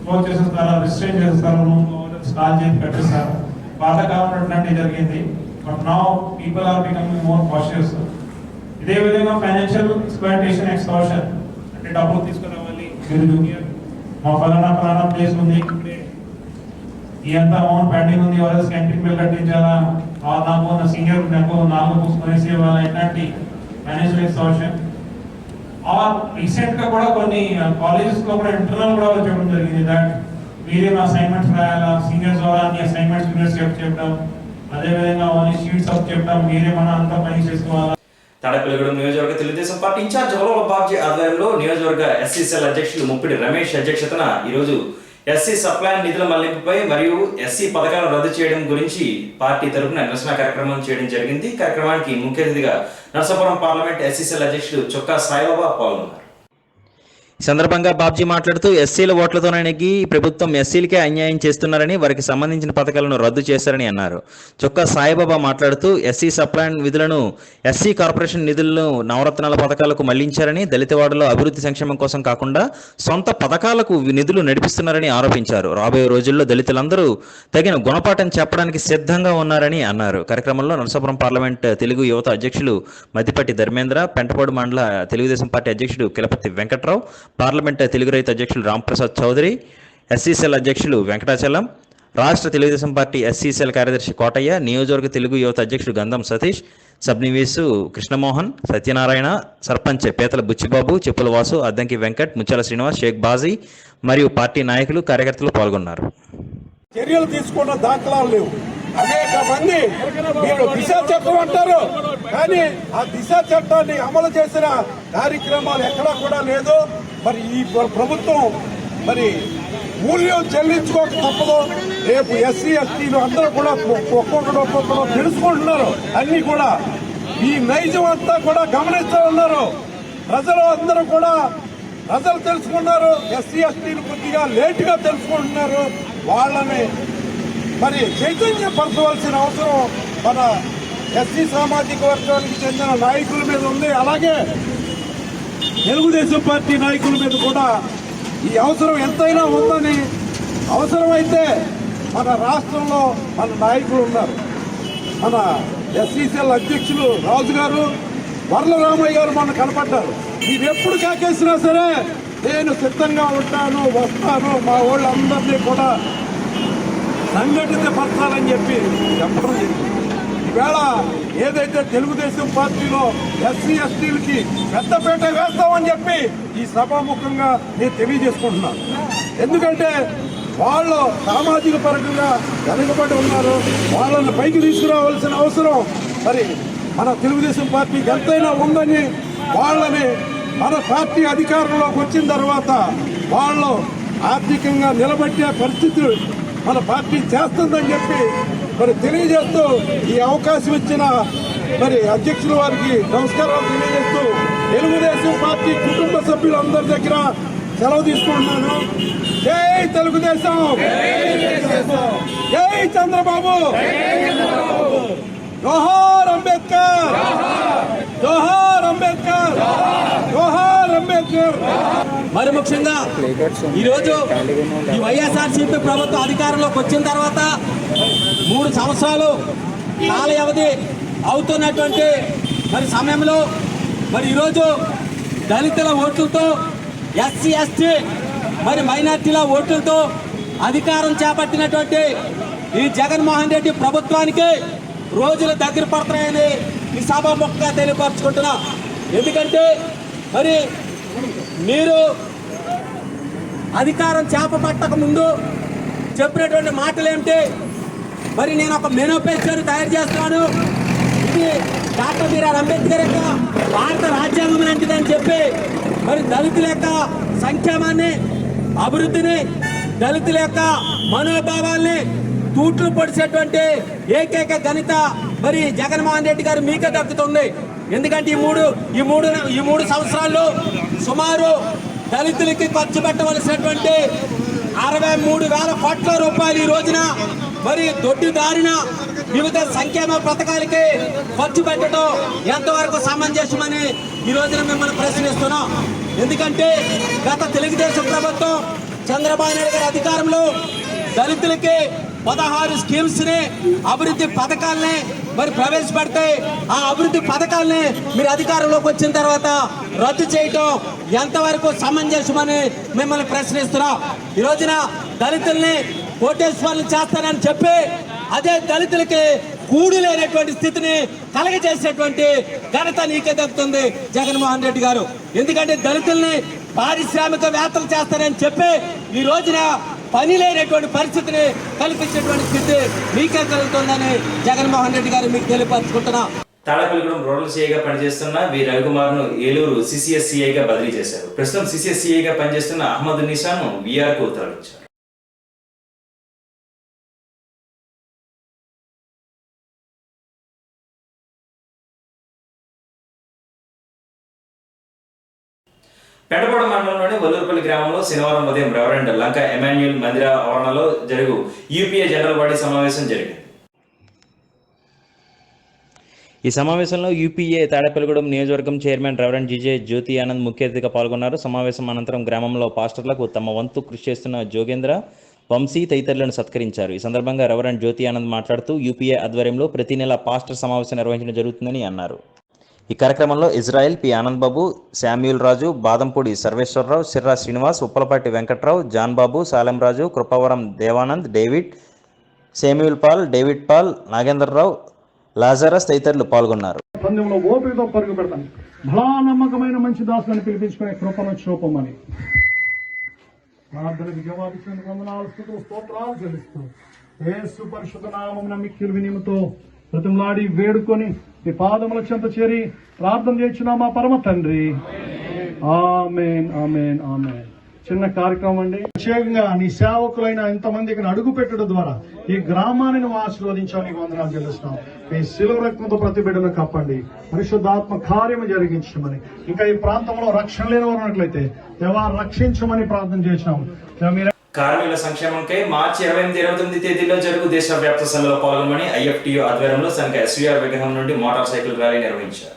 క్లోజ్ చేసేస్తారు, రిస్ట్రైన్ చేసేస్తారు, రూమ్లో స్టాల్ చేసి పెట్టేస్తారు. పాతకాలంలో అట్లాంటివి జరిగింది. But now people are becoming more cautious. ఇదే విధంగా ఫైనాన్షియల్ ఎక్స్ప్లాయిటేషన్, ఎక్స్టార్షన్, అంటే డబ్బులు తీసుకురావాలి, మీరు జూనియర్ మా ఫలానా ప్లేస్ ఉంది, ఈ అంత అమౌంట్ పెండింగ్ ఉంది, వాళ్ళ క్యాంటీన్ బిల్ కట్టించాలా, నాకు నా సీనియర్ నాకు 4 బుక్స్ కొనేసి ఇవ్వాలా, ఇట్లాంటి ఫైనాన్షియల్ ఎక్స్టార్షన్. ఆర్ రీసెంట్ గా కూడా కొన్ని కాలేజెస్ లో కూడా ఇంటర్నల్ కూడా చెప్పడం జరిగింది దట్ మీరే మా అసైన్మెంట్స్ రాయాలా, సీనియర్స్ ద్వారా అన్ని అసైన్మెంట్స్ జూనియర్స్ చెప్పడం, అదేవిధంగా ఓన్లీ షీట్స్ అప్ చెప్పడం, మీరే మన అంతా పని చేసుకోవాలా. తాడేపల్లిగూడెం నియోజకవర్గ తెలుగుదేశం పార్టీ ఇన్ఛార్జ్ వరవల బాబ్జీ ఆధ్వర్యంలో నియోజకవర్గ ఎస్సీ సెల్ అధ్యక్షులు ముప్పిడి రమేష్ అధ్యక్షతన ఈరోజు ఎస్సీ సప్లై నిధుల మళ్లింపుపై మరియు ఎస్సీ పథకాలను రద్దు చేయడం గురించి పార్టీ తరఫున నిరసన కార్యక్రమం చేయడం జరిగింది. కార్యక్రమానికి ముఖ్య అతిథిగా నరసాపురం పార్లమెంట్ ఎస్సీ సెల్ అధ్యక్షుడు చొక్కా సాయిబాబా పాల్గొన్నారు. ఈ సందర్భంగా బాబ్జీ మాట్లాడుతూ ఎస్సీల ఓట్లతోనే నెగ్గి ప్రభుత్వం ఎస్సీలకే అన్యాయం చేస్తున్నారని, వారికి సంబంధించిన పథకాలను రద్దు చేశారని అన్నారు. చొక్కా సాయిబాబా మాట్లాడుతూ ఎస్సీ సప్లై విధులను ఎస్సీ కార్పొరేషన్ నిధులను నవరత్నాల పథకాలకు మళ్లించారని, దళితవాడలో అభివృద్ధి సంక్షేమం కోసం కాకుండా సొంత పథకాలకు నిధులు నడిపిస్తున్నారని ఆరోపించారు. రాబోయే రోజుల్లో దళితులందరూ తగిన గుణపాఠం చెప్పడానికి సిద్ధంగా ఉన్నారని అన్నారు. కార్యక్రమంలో నరసాపురం పార్లమెంట్ తెలుగు యువత అధ్యక్షులు మద్దిపట్టి ధర్మేంద్ర, పెంటపాడు మండల తెలుగుదేశం పార్టీ అధ్యక్షుడు కిలపతి వెంకట్రావు, పార్లమెంట్ తెలుగు రైతు అధ్యక్షులు రాంప్రసాద్ చౌదరి, ఎస్సీసెల్ అధ్యక్షులు వెంకటాచలం, రాష్ట్ర తెలుగుదేశం పార్టీ ఎస్సీసెల్ కార్యదర్శి కోటయ్య, నియోజకవర్గ తెలుగు యువత అధ్యక్షుడు గంధం సతీష్, సబ్నివీసు కృష్ణమోహన్, సత్యనారాయణ, సర్పంచ్ పేతల బుచ్చిబాబు, చెప్పుల వాసు, అద్దంకి వెంకట్, ముచ్చాల శ్రీనివాస్, షేక్ బాజీ మరియు పార్టీ నాయకులు, కార్యకర్తలు పాల్గొన్నారు. చర్యలు తీసుకున్న దాఖలాలు లేవు. అనేక మంది మీరు దిశ చట్టం అంటారు, కానీ ఆ దిశ చట్టాన్ని అమలు చేసిన కార్యక్రమాలు ఎక్కడా కూడా లేదు. మరి ఈ ప్రభుత్వం మరి మూల్యం చెల్లించుకోక తప్పదు. రేపు ఎస్సీ ఎస్టీలు అందరూ కూడా ఒక్కొక్కరు తెలుసుకుంటున్నారు. అన్ని కూడా ఈ నైజం అంతా కూడా గమనిస్తూ ఉన్నారు. ప్రజలు అందరూ కూడా తెలుసుకున్నారు. ఎస్సీ ఎస్టీలు కొద్దిగా లేటుగా తెలుసుకుంటున్నారు. వాళ్ళని మరి చైతన్యపరచవలసిన అవసరం మన ఎస్సీ సామాజిక వర్గానికి చెందిన నాయకుల మీద ఉంది. అలాగే తెలుగుదేశం పార్టీ నాయకుల మీద కూడా ఈ అవసరం ఎంతైనా ఉందని, అవసరమైతే మన రాష్ట్రంలో మన నాయకులు ఉన్నారు. మన ఎస్సీసీఎల్ అధ్యక్షులు రాజు గారు, వరలరామయ్య గారు మన కనపడ్డారు. మీరు ఎప్పుడు కాకేసినా సరే నేను సిద్ధంగా ఉంటాను, వస్తాను, మా వాళ్ళందరినీ కూడా సంఘటిత పరచాలని చెప్పి చెప్పడం జరిగింది. ఈవేళ ఏదైతే తెలుగుదేశం పార్టీలో ఎస్సీ ఎస్టీలకి పెద్దపేట వేస్తామని చెప్పి ఈ సభాముఖంగా నేను తెలియజేసుకుంటున్నాను. ఎందుకంటే వాళ్ళు సామాజిక పరంగా వెనుకబడి ఉన్నారు. వాళ్ళని పైకి తీసుకురావాల్సిన అవసరం మరి మన తెలుగుదేశం పార్టీకి ఎంతైనా ఉందని, వాళ్ళని మన పార్టీ అధికారంలోకి వచ్చిన తర్వాత వాళ్ళు ఆర్థికంగా నిలబెట్టే పరిస్థితులు మన పార్టీ చేస్తుందని చెప్పి మరి తెలియజేస్తూ ఈ అవకాశం ఇచ్చిన మరి అధ్యక్షుల వారికి నమస్కారాలు తెలియజేస్తూ తెలుగుదేశం పార్టీ కుటుంబ సభ్యులందరి దగ్గర సెలవు తీసుకుంటున్నాను. జై తెలుగుదేశం, జై చంద్రబాబు, జోహార్ అంబేద్కర్, జోహార్ అంబేద్కర్, జోహార్ అంబేద్కర్. మరి ముఖ్యంగా ఈరోజు ఈ వైఎస్ఆర్సీపీ ప్రభుత్వం అధికారంలోకి వచ్చిన తర్వాత 3 సంవత్సరాలు కాల వ్యవధి అవుతున్నటువంటి మరి సమయంలో మరి ఈరోజు దళితుల ఓట్లతో, ఎస్సీ ఎస్టీ మరి మైనార్టీల ఓట్లతో అధికారం చేపట్టినటువంటి ఈ జగన్మోహన్ రెడ్డి ప్రభుత్వానికి రోజులు దగ్గర పడుతున్నాయని ఈ సభాముఖంగా తెలియపరుచుకుంటున్నా. ఎందుకంటే మరి మీరు అధికారం చేపట్టక ముందు చెప్పినటువంటి మాటలు ఏమిటి? మరి నేను ఒక మేనిఫెస్టోని తయారు చేస్తున్నాను, ఇది డాక్టర్ బిఆర్ అంబేద్కర్ యొక్క భారత రాజ్యాంగం లాంటిదని చెప్పి మరి దళితుల యొక్క సంక్షేమాన్ని, అభివృద్ధిని, దళితుల యొక్క మనోభావాల్ని తూట్లు పొడిచేటువంటి ఏకైక ఘనత మరి జగన్మోహన్ రెడ్డి గారు మీకే దక్కుతుంది. ఎందుకంటే ఈ మూడు సంవత్సరాల్లో సుమారు దళితులకి ఖర్చు పెట్టవలసినటువంటి 63,000 కోట్ల రూపాయలు ఈ రోజున మరి దొడ్డిదారిన వివిధ సంక్షేమ పథకాలకి ఖర్చు పెట్టడం ఎంతవరకు సమంజసమని ఈ రోజున మిమ్మల్ని ప్రశ్నిస్తున్నాం. ఎందుకంటే గత తెలుగుదేశం ప్రభుత్వం చంద్రబాబు నాయుడు గారి అధికారంలో దళితులకి 16 స్కీమ్స్ని అభివృద్ధి పథకాలని మరి ప్రవేశపెడితే ఆ అభివృద్ధి పథకాలని మీరు అధికారంలోకి వచ్చిన తర్వాత రద్దు చేయటం ఎంతవరకు సమంజసమని మిమ్మల్ని ప్రశ్నిస్తున్నాం. ఈ రోజున దళితుల్ని కోటేశ్వర్లు చేస్తానని చెప్పి అదే దళితులకి కూడు లేనటువంటి స్థితిని కలగజేసేటువంటి ఘనత నీకే దక్కుతుంది జగన్మోహన్ రెడ్డి గారు. ఎందుకంటే దళితుల్ని పారిశ్రామికవేత్తలు చేస్తారని చెప్పి ఈ రోజున పని లేనటువంటి పరిస్థితిని కల్పించేటువంటి స్థితి మీకే కలుగుతుందని జగన్మోహన్ రెడ్డి గారు మీకు తెలియపరచుకుంటున్నా. తాడపల్లిగూడెం రూరల్ సిఐగా పనిచేస్తున్న వి రవికుమార్ను ఏలూరు సిసిఎస్ సిఐగా బదిలీ చేశారు. ప్రస్తుతం సిసిఎస్ సిఐగా పనిచేస్తున్న అహ్మద్ నిషాను విఆర్కు తరలించారు. పెండపాడు మండలంలోని వల్లూరుపల్లి గ్రామంలో శనివారం ఉదయం రెవరెండ్ లంక ఎమాన్యుయల్ మందిర ఆవరణలో జరుగు యూపీఏ జనరల్ బాడీ సమావేశం జరిగింది. ఈ సమావేశంలో యూపీఏ తాడేపల్లిగూడెం నియోజకవర్గం చైర్మన్ రెవరెండ్ జీజే జ్యోతి ఆనంద్ ముఖ్య అతిథిగా పాల్గొన్నారు. సమావేశం అనంతరం గ్రామంలో పాస్టర్లకు తమ వంతు కృషి చేస్తున్న జోగేంద్ర, వంశీ తదితరులను సత్కరించారు. ఈ సందర్భంగా రెవరెండ్ జ్యోతి ఆనంద్ మాట్లాడుతూ యూపీఏ ఆధ్వర్యంలో ప్రతి నెల పాస్టర్ సమావేశం నిర్వహించడం జరుగుతుందని అన్నారు. ఈ కార్యక్రమంలో Israel, P Anand Babu, Samuel Raju, Badampudi Sarveswararao, Sirra Srinivas, Uppalapati Venkatrao, John Babu, Salem Raju, Krupavaram Devanand, David, Samuel Paul, David Paul, Nagendrarao, Lazarus తదితరులు పాల్గొన్నారు. పందెంలో ఓపికతో పరుగు పెడతాను. బలా నమ్మకమైన మంచి దాసులను పిలిపించుకునే కృపను చూపమని ప్రార్థనకు జవాబిచ్చినందుకు వందనాలు, స్తుతులు, స్తోత్రాలు చెల్లిస్తూ యేసు పరిశుద్ధ నామమున మిక్కిలి వినయముతో ప్రతిమలాడి వేడుకొని నీ పాదముల చెంత చేరి ప్రార్థన చేయించిన మా పరమ తండ్రి. ఆమేన్, ఆమేన్, ఆమేన్. చిన్న కార్యక్రమం అండి. ప్రత్యేకంగా నీ సేవకులైన ఇంతమందికి అడుగు పెట్టడం ద్వారా ఈ గ్రామాన్ని నువ్వు ఆశీర్వదించావు. నీకు వందనాలు చెల్లిస్తున్నాం. మీ శిలువ రక్తంతో ప్రతి బిడ్డను కప్పండి, పరిశుద్ధాత్మ కార్యము జరిగించమని, ఇంకా ఈ ప్రాంతంలో రక్షణ లేని వారు ఉన్నట్లయితే దేవా రక్షించమని ప్రార్థన చేసినాం. కార్మికుల సంక్షేమంకై మార్చి 28, 29 తేదీల్లో జరుగు దేశవ్యాప్త సమ్మెలో పాల్గొనమని ఐఎఫ్టీయూ ఆధ్వర్యంలో సంఘ ఎస్వీఆర్ విగ్రహం నుండి మోటార్ సైకిల్ ర్యాలీ నిర్వహించారు.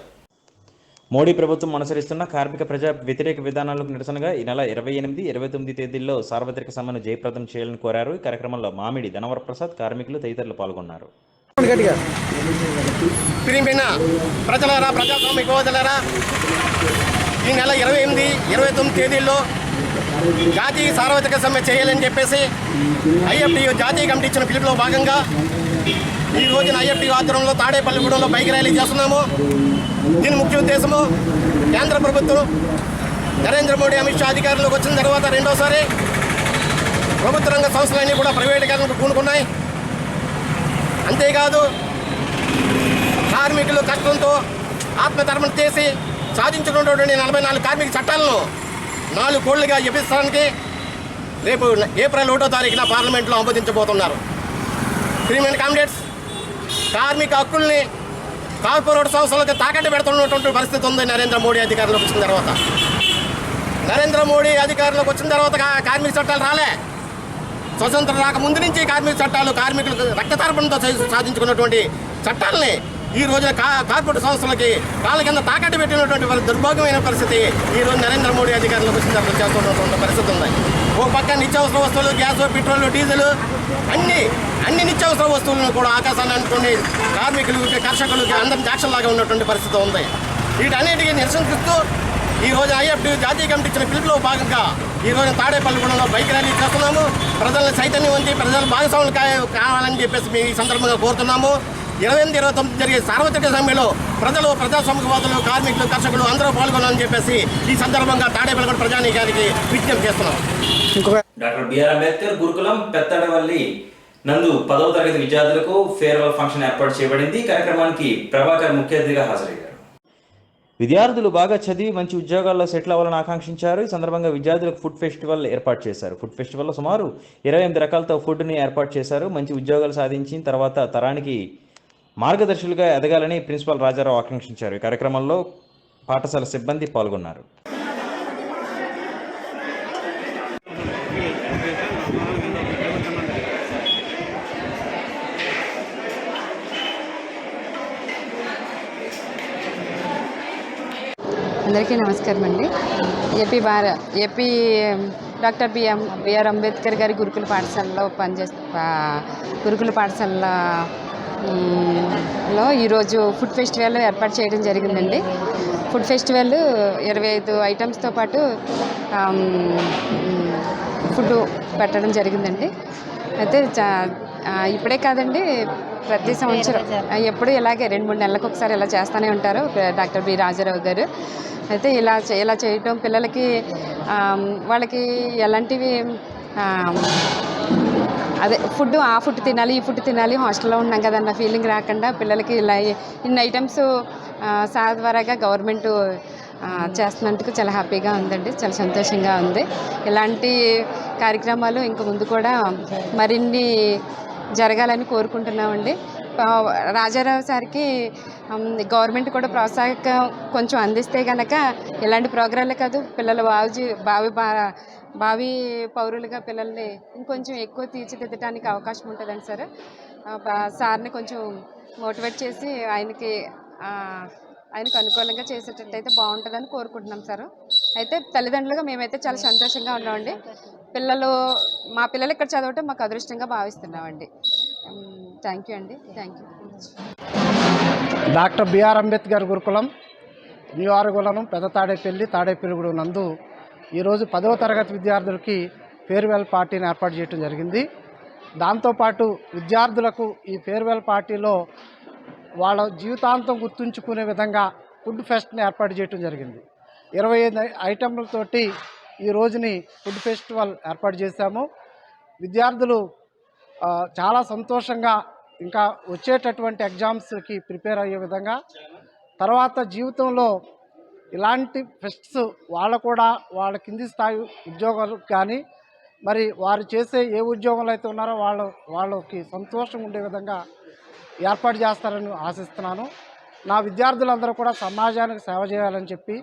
మోడీ ప్రభుత్వం అనుసరిస్తున్న కార్మిక ప్రజా వ్యతిరేక విధానాలకు నిరసనగా ఈ నెల 28, 29 తేదీల్లో సార్వత్రిక సమ్మెను జయప్రదం చేయాలని కోరారు. ఈ కార్యక్రమంలో మామిడి ధనవర ప్రసాద్, కార్మికులు తదితరులు పాల్గొన్నారు. ప్రజలారా, ప్రజాస్వామిక యోధులారా, ఈ నెల 28, 29 తేదీల్లో జాతీయ సార్వత్రిక సమ్మె చేయాలని చెప్పేసి ఐఎఫ్టీయూ జాతీయ కమిటీ ఇచ్చిన పిలుపులో భాగంగా ఈ రోజున ఐఎఫ్టీయూ ఆధ్వర్యంలో తాడేపల్లిగూడెంలో బైక్ ర్యాలీ చేస్తున్నాము. దీని ముఖ్య ఉద్దేశము కేంద్ర ప్రభుత్వం నరేంద్ర మోడీ, అమిత్ షా అధికారంలోకి వచ్చిన తర్వాత రెండోసారి ప్రభుత్వ రంగ సంస్థలన్నీ కూడా ప్రైవేటీకరణకు పూనుకున్నాయి. అంతేకాదు కార్మికులు కష్టంతో ఆత్మధర్మం చేసి సాధించుకున్నటువంటి 44 కార్మిక చట్టాలను 4 కోళ్లుగా ఎపిస్తానికి రేపు ఏప్రిల్ 1వ తారీఖున పార్లమెంట్లో ఆమోదించబోతున్నారు. ప్రియమైన కామ్రేడ్స్, కార్మిక హక్కుల్ని కార్పొరేట్ సంస్థలకు తాకట్టు పెడుతున్నటువంటి పరిస్థితి ఉంది. నరేంద్ర మోడీ అధికారంలోకి వచ్చిన తర్వాత కార్మిక చట్టాలు రాలే. స్వతంత్రం రాకముందు నుంచి కార్మిక చట్టాలు కార్మికులకు రక్తతర్పణతో సాధించుకున్నటువంటి చట్టాలని ఈ రోజున కార్పొరేట్ సంస్థలకి కాళ్ళ కింద తాకట్టు పెట్టినటువంటి దుర్భాగ్యమైన పరిస్థితి ఈ రోజు నరేంద్ర మోడీ అధికారంలోకి వచ్చిన తర్వాత చేస్తున్నటువంటి పరిస్థితి ఉంది. ఒక పక్క నిత్యావసర వస్తువులు, గ్యాస్, పెట్రోల్, డీజిల్ అన్ని నిత్యావసర వస్తువులను కూడా ఆకాశాన్ని అనుకుని కార్మికులకి, కర్షకులకి అందరి జాక్షలాగా ఉన్నటువంటి పరిస్థితి ఉంది. వీటన్నిటికీ నిరసనిస్తూ ఈ రోజు ఐఎఫ్టీయూ జాతీయ కమిటీ ఇచ్చిన పిలుపులో భాగంగా ఈ రోజు తాడేపల్లిగూడెంలో బైక్ ర్యాలీ చేస్తున్నాము. ప్రజలను చైతన్యవంతి, ప్రజలు భాగస్వాములు కావాలని చెప్పేసి మీ సందర్భంగా కోరుతున్నాము. 28, 29 జరిగే సార్వత్రిక సమ్మెలో ప్రజలు, ప్రజాస్వామికవాదులు, కార్మికులు, కర్షకులు అందరూ పాల్గొనాలని చెప్పేసి ఈ సందర్భంగా తాడేపల్లిగూడెం ప్రజానీకానికి విజ్ఞప్తి చేస్తున్నాం. డాక్టర్ బిఆర్ అంబేద్కర్ గురుకులం పెత్తడవల్లి నందు 10వ తరగతి విద్యార్థులకు ఫేర్వెల్ ఫంక్షన్ ఏర్పాటు చేయబడింది. ఈ కార్యక్రమానికి ప్రభాకర్ ముఖ్య అతిథిగా హాజరయ్యారు. విద్యార్థులు బాగా చదివి మంచి ఉద్యోగాల్లో సెటిల్ అవ్వాలని ఆకాంక్షించారు. ఈ సందర్భంగా విద్యార్థులకు ఫుడ్ ఫెస్టివల్ ఏర్పాటు చేశారు. ఫుడ్ ఫెస్టివల్లో సుమారు 28 రకాలతో ఫుడ్ని ఏర్పాటు చేశారు. మంచి ఉద్యోగాలు సాధించిన తర్వాత తరానికి మార్గదర్శులుగా ఎదగాలని ప్రిన్సిపాల్ రాజారావు ఆకాంక్షించారు. ఈ కార్యక్రమంలో పాఠశాల సిబ్బంది పాల్గొన్నారు. అందరికీ నమస్కారం అండి. ఏపీ డాక్టర్ బిఆర్ అంబేద్కర్ గారి గురుకుల పాఠశాలలో గురుకుల పాఠశాలలో ఈరోజు ఫుడ్ ఫెస్టివల్ ఏర్పాటు చేయడం జరిగిందండి. ఫుడ్ ఫెస్టివల్ 25 ఐటమ్స్తో పాటు ఫుడ్ పెట్టడం జరిగిందండి. అయితే ఇప్పుడే కాదండి, ప్రతి సంవత్సరం ఎప్పుడు ఇలాగే 2-3 నెలలకు ఒకసారి ఇలా చేస్తూనే ఉంటారు డాక్టర్ బి రాజారావు గారు. అయితే ఇలా చేయటం పిల్లలకి వాళ్ళకి ఎలాంటివి అదే ఆ ఫుడ్ తినాలి, ఈ ఫుడ్ తినాలి, హాస్టల్లో ఉన్నాం కదన్న ఫీలింగ్ రాకుండా పిల్లలకి ఇలా ఇన్ని ఐటమ్స్ ద్వారాగా గవర్నమెంట్ చేస్తున్నందుకు చాలా హ్యాపీగా ఉందండి, చాలా సంతోషంగా ఉంది. ఇలాంటి కార్యక్రమాలు ఇంక ముందు కూడా మరిన్ని జరగాలని కోరుకుంటున్నామండి. రాజారావు సార్కి గవర్నమెంట్ కూడా ప్రోత్సాహకం కొంచెం అందిస్తే కనుక ఇలాంటి ప్రోగ్రాంలే కాదు, పిల్లలు భావి పౌరులుగా పిల్లల్ని ఇంకొంచెం ఎక్కువ తీర్చిదిద్దడానికి అవకాశం ఉంటుందండి సార్. సార్ని కొంచెం మోటివేట్ చేసి ఆయనకు అనుకూలంగా చేసేటట్టయితే బాగుంటుందని కోరుకుంటున్నాం సార్. అయితే తల్లిదండ్రులుగా మేమైతే చాలా సంతోషంగా ఉన్నామండి. మా పిల్లలు ఇక్కడ చదవటం మాకు అదృష్టంగా భావిస్తున్నామండి. థ్యాంక్ యూ అండి. Thank you. Doctor BR Ambedkar Gurukulam new ఆరుగూడెం పెద్ద తాడేపల్లిగూడెం నందు ఈరోజు 10వ తరగతి విద్యార్థులకి ఫేర్వెల్ పార్టీని ఏర్పాటు చేయడం జరిగింది. దాంతోపాటు విద్యార్థులకు ఈ ఫేర్వెల్ పార్టీలో వాళ్ళ జీవితాంతం గుర్తుంచుకునే విధంగా ఫుడ్ ఫెస్ట్ని ఏర్పాటు చేయడం జరిగింది. 25 ఐటెంలతోటి ఈ రోజుని ఫుడ్ ఫెస్టివల్ ఏర్పాటు చేశాము. విద్యార్థులు చాలా సంతోషంగా ఇంకా వచ్చేటటువంటి ఎగ్జామ్స్కి ప్రిపేర్ అయ్యే విధంగా, తర్వాత జీవితంలో ఇలాంటి ఫెస్ట్స్ వాళ్ళ కింది స్థాయి ఉద్యోగాలు కానీ మరి వారు చేసే ఏ ఉద్యోగాలు అయితే ఉన్నారో వాళ్ళకి సంతోషం ఉండే విధంగా ఏర్పాటు చేస్తారని ఆశిస్తున్నాను. నా విద్యార్థులందరూ కూడా సమాజానికి సేవ చేయాలని చెప్పి,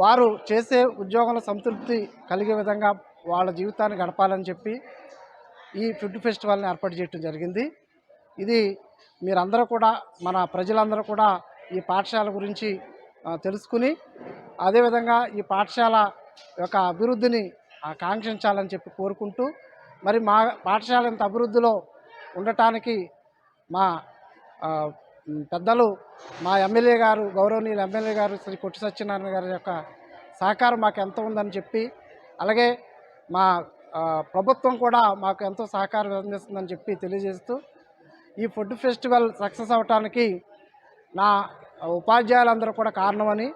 వారు చేసే ఉద్యోగంలో సంతృప్తి కలిగే విధంగా వాళ్ళ జీవితాన్ని గడపాలని చెప్పి ఈ ఫుడ్ ఫెస్టివల్ని ఏర్పాటు చేయడం జరిగింది. ఇది మీరందరూ కూడా, మన ప్రజలందరూ కూడా ఈ పాఠశాల గురించి తెలుసుకుని అదేవిధంగా ఈ పాఠశాల యొక్క అభివృద్ధిని ఆకాంక్షించాలని చెప్పి కోరుకుంటూ, మరి మా పాఠశాల ఇంత అభివృద్ధిలో ఉండటానికి మా పెద్దలు, మా ఎమ్మెల్యే గారు, గౌరవనీయులు ఎమ్మెల్యే గారు శ్రీ కొట్టి సత్యనారాయణ గారి యొక్క సహకారం మాకు ఎంత ఉందని చెప్పి, అలాగే మా ప్రభుత్వం కూడా మాకు ఎంతో సహకారం అందిస్తుందని చెప్పి తెలియజేస్తూ, ఈ ఫుడ్ ఫెస్టివల్ సక్సెస్ అవటానికి నా ఉపాధ్యాయులందరూ కూడా కారణమని,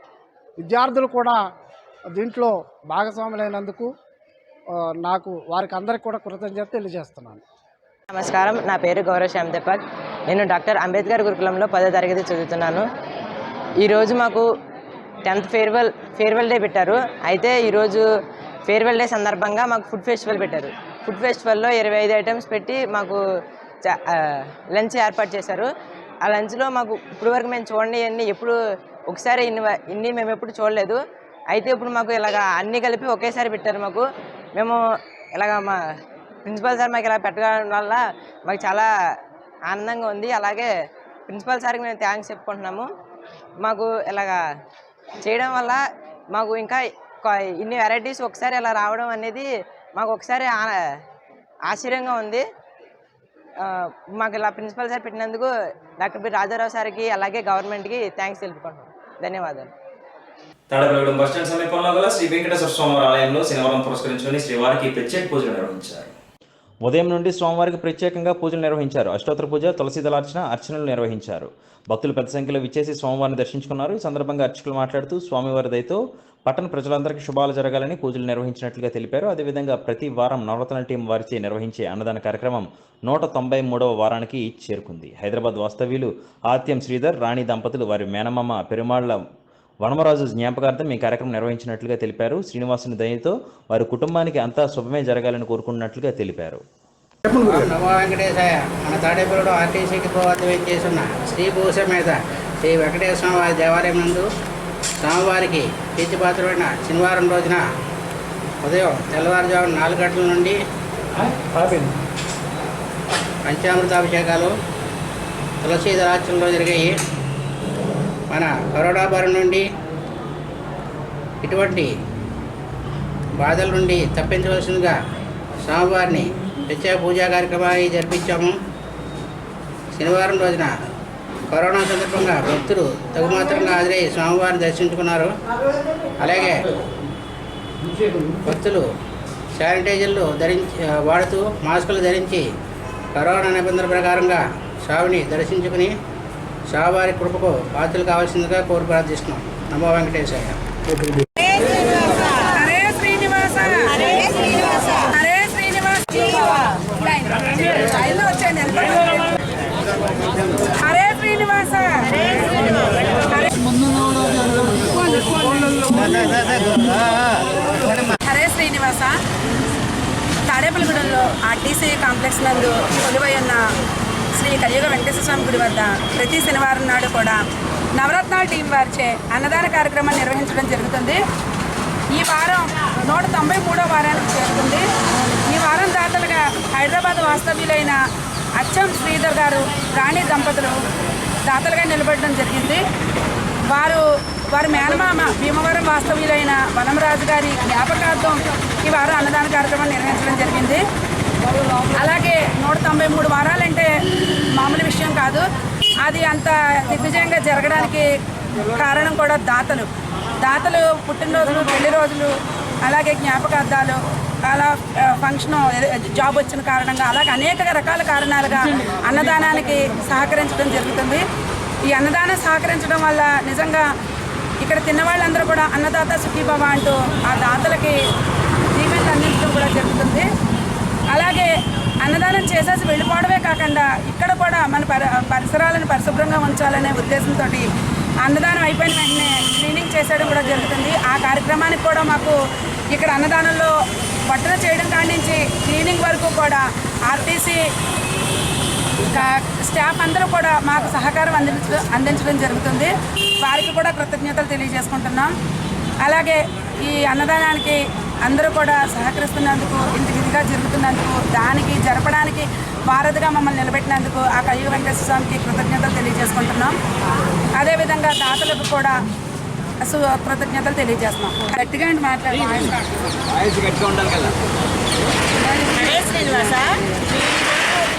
విద్యార్థులు కూడా దీంట్లో భాగస్వాములైనందుకు నాకు వారికి అందరికీ కూడా కృతజ్ఞత తెలియజేస్తున్నాను. నమస్కారం, నా పేరు గౌరవ్ శ్యామ్ దీపక్. నేను డాక్టర్ అంబేద్కర్ గురుకులంలో 10వ తరగతి చదువుతున్నాను. ఈరోజు మాకు 10th ఫేర్వెల్ డే పెట్టారు. అయితే ఈరోజు ఫేర్వెల్ డే సందర్భంగా మాకు ఫుడ్ ఫెస్టివల్ పెట్టారు. ఫుడ్ ఫెస్టివల్లో 25 ఐటమ్స్ పెట్టి మాకు లంచ్ ఏర్పాటు చేశారు. ఆ లంచ్లో మాకు ఇప్పటివరకు మేము చూడండి అన్నీ ఎప్పుడు ఒకసారి ఇన్ని మేము ఎప్పుడు చూడలేదు. అయితే ఇప్పుడు మాకు ఇలాగ అన్నీ కలిపి ఒకేసారి పెట్టారు. మేము ఇలాగ మా ప్రిన్సిపల్ సార్ మాకు ఇలా పెట్టడం వల్ల మాకు చాలా ఆనందంగా ఉంది. అలాగే ప్రిన్సిపల్ సార్కి మేము థ్యాంక్స్ చెప్పుకుంటున్నాము. మాకు ఇలాగా చేయడం వల్ల మాకు ఇంకా ఇన్ని వెరైటీస్ ఒకసారి ఇలా రావడం అనేది మాకు ఒకసారి ఆశ్చర్యంగా ఉంది. మాకు ఇలా ప్రిన్సిపల్ సార్ పెట్టినందుకు డాక్టర్ బి రాజారావు సార్కి అలాగే గవర్నమెంట్కి థ్యాంక్స్ తెలుపుకుంటున్నాం. ధన్యవాదాలు. తాడేపల్లిగూడెం బస్టాండ్ సమీపంలో గల శ్రీ వెంకటేశ్వర స్వామివారి ఆలయంలో శనివారం పురస్కరించుకుని శ్రీవారికి ప్రత్యేక పూజలు నిర్వహించారు. ఉదయం నుండి స్వామివారికి ప్రత్యేకంగా పూజలు నిర్వహించారు. అష్టోత్తర పూజ, తులసి దళార్చన, అర్చనలు నిర్వహించారు. భక్తులు పెద్ద సంఖ్యలో విచ్చేసి స్వామివారిని దర్శించుకున్నారు. ఈ సందర్భంగా అర్చకులు మాట్లాడుతూ స్వామివారి దయతో పట్టణ ప్రజలందరికీ శుభాలు జరగాలని పూజలు నిర్వహించినట్లుగా తెలిపారు. అదేవిధంగా ప్రతి వారం నవరత్న టీం వారిచే నిర్వహించే అన్నదాన కార్యక్రమం 193వ వారానికి చేరుకుంది. హైదరాబాద్ వాస్తవ్యులు ఆత్యం శ్రీధర్, రాణి దంపతులు వారి మేనమామ పెరుమాళ్ల వనమరాజు జ్ఞాపకార్థం ఈ కార్యక్రమం నిర్వహించినట్లుగా తెలిపారు. శ్రీనివాసుని దయతో వారి కుటుంబానికి అంతా శుభమే జరగాలని కోరుకున్నట్లుగా తెలిపారు. నమో వెంకటేశాయ. మన తాడేపల్లిలో ఆర్టీసీకి వద్ద చేస్తున్న శ్రీ భూసమేత శ్రీ వెంకటేశ్వర వారి దేవాలయం నందు స్వామివారికి ప్రీతిపాత్రమైన శనివారం రోజున ఉదయం తెల్లవారుజామున 4 గంటల నుండి పంచామృతాభిషేకాలు, తులసి దళార్చనలు జరిగాయి. మన కరోడాపురం నుండి ఇటువంటి బాధల నుండి తప్పించవలసిందిగా స్వామివారిని ప్రత్యేక పూజా కార్యక్రమాన్ని జరిపించాము. శనివారం రోజున కరోనా సందర్భంగా భక్తులు తగుమాత్రంగా హాజరై స్వామివారిని దర్శించుకున్నారు. అలాగే భక్తులు శానిటైజర్లు వాడుతూ మాస్కులు ధరించి కరోనా నిబంధనల ప్రకారంగా స్వామిని దర్శించుకుని స్వామివారి కృపకు పాత్రలు కావాల్సిందిగా కోరి ప్రార్థిస్తున్నాం. నమో వెంకటేశాయ. హరే శ్రీనివాస హరే శ్రీనివాస హరే శ్రీనివాస హరే శ్రీనివాస హరే శ్రీనివాస. తాడేపల్లిగూడెంలో ఆర్టీసీ కాంప్లెక్స్ నందు కొలువై ఉన్న శ్రీ కలియుగ వెంకటేశ్వర స్వామి గుడి వద్ద ప్రతి శనివారం నాడు కూడా నవరత్నాల టీం వారిచే అన్నదాన కార్యక్రమాన్ని నిర్వహించడం జరుగుతుంది. ఈ వారం 193వ వారానికి చేరుతుంది. ఈ వారం దాతలుగా హైదరాబాద్ వాస్తవ్యులైన అచ్చం శ్రీధర్ గారు, రాణి దంపతులు దాతలుగా నిలబడడం జరిగింది. వారి మేనమామ భీమవరం వాస్తవ్యులైన వనమరాజు గారి జ్ఞాపకార్థం ఈ వారం అన్నదాన కార్యక్రమాన్ని నిర్వహించడం జరిగింది. అలాగే 193 వారాలంటే మామూలు విషయం కాదు. అది అంత దిగ్విజయంగా జరగడానికి కారణం కూడా దాతలు పుట్టినరోజులు, పెళ్లి రోజులు, అలాగే జ్ఞాపకార్థాలు, అలా ఫంక్షన్, జాబ్ వచ్చిన కారణంగా, అలాగే అనేక రకాల కారణాలుగా అన్నదానానికి సహకరించడం జరుగుతుంది. ఈ అన్నదానం సహకరించడం వల్ల నిజంగా ఇక్కడ తిన్న వాళ్ళందరూ కూడా అన్నదాత సుఖీభవ అంటూ ఆ దాతలకి దీవెనలు అందించడం కూడా జరుగుతుంది. అలాగే అన్నదానం చేసేసి వెళ్ళిపోవడమే కాకుండా ఇక్కడ కూడా మన పరిసరాలను పరిశుభ్రంగా ఉంచాలనే ఉద్దేశంతో అన్నదానం అయిపోయిన వెంటనే క్లీనింగ్ చేసేయడం కూడా జరుగుతుంది. ఆ కార్యక్రమానికి కూడా మాకు ఇక్కడ అన్నదానంలో పట్టణ చేయడం కాడి నుంచి క్లీనింగ్ వరకు కూడా ఆర్టీసీ స్టాఫ్ అందరూ కూడా మాకు సహకారం అందించడం జరుగుతుంది. వారికి కూడా కృతజ్ఞతలు తెలియజేసుకుంటున్నాం. అలాగే ఈ అన్నదానానికి అందరూ కూడా సహకరిస్తున్నందుకు, ఇంత విధిగా జరుగుతున్నందుకు, దానికి జరపడానికి వారధిగా మమ్మల్ని నిలబెట్టినందుకు ఆ కలియుగ వెంకటేశ్వర స్వామికి కృతజ్ఞతలు తెలియజేసుకుంటున్నాం. అదేవిధంగా దాతలకు కూడా కృతజ్ఞతలు తెలియజేస్తున్నాం. గట్టిగా హరే శ్రీనివాస.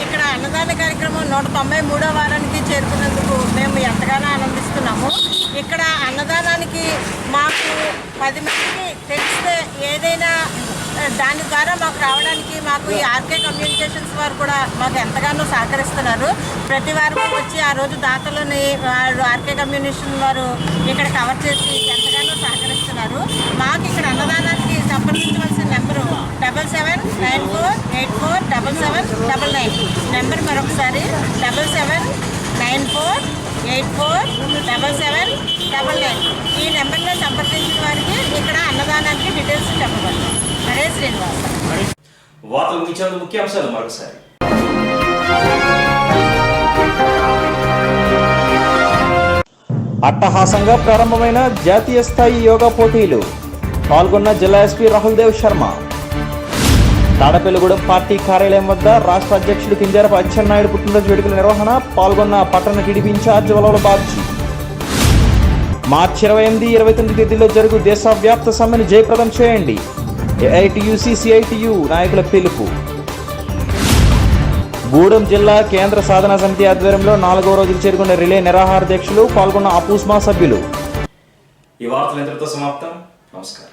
ఇక్కడ అన్నదాన కార్యక్రమం 193వ వారానికి చేరుకున్నందుకు మేము ఎంతగానో ఆనందిస్తున్నాము. ఇక్కడ అన్నదానానికి మాకు 10 మందికి తెలిస్తే ఏదైనా దాని ద్వారా మాకు రావడానికి మాకు ఈ ఆర్కే కమ్యూనికేషన్స్ వారు కూడా మాకు ఎంతగానో సహకరిస్తున్నారు. ప్రతి వారం వచ్చి ఆ రోజు దాతలని ఆర్కే కమ్యూనికేషన్ వారు ఇక్కడ కవర్ చేసి ఎంతగానో సహకరిస్తున్నారు. మాకు ఇక్కడ అన్నదానానికి సంప్రదించవలసిన నెంబరు 7794847799. నెంబర్ మరొకసారి 7794847799. ఈ నెంబర్లో సంప్రదించిన వారికి ఇక్కడ అన్నదానానికి డీటెయిల్స్ చెప్పబడతాయి. హరే శ్రీనివాస. వార్తలు ముగించే ముఖ్యాంశాలు మరొకసారి. అట్టహాసంగా ప్రారంభమైన జాతీయ స్థాయి యోగా పోటీలు. పాల్గొన్న జిల్లా ఎస్పీ రాహుల్ దేవ్ శర్మ. తాడపల్లిగూడెం పార్టీ కార్యాలయం వద్ద రాష్ట్ర అధ్యక్షుడు కింజారపు అచ్చెన్నాయుడు పుట్టినరోజు వేడుకల నిర్వహణ. పాల్గొన్న పట్టణ టీడీపీ ఇన్ఛార్జ్ వలవల బాబ్జీ. మార్చి 28, 29 తేదీల్లో జరుగు దేశవ్యాప్త సమ్మెను జయప్రదం చేయండి. ఏఐటియుసి, సిఐటియు నాయకుల పిలుపు. గూడెం జిల్లా కేంద్ర సాధనా సమితి ఆధ్వర్యంలో 4వ రోజుకు చేరుకున్న రిలే నిరాహార దీక్షలు. పాల్గొన్న అపూస్మా సభ్యులు. ఈ వార్తలు ఇంతటితో సమాప్తం. నమస్కారం.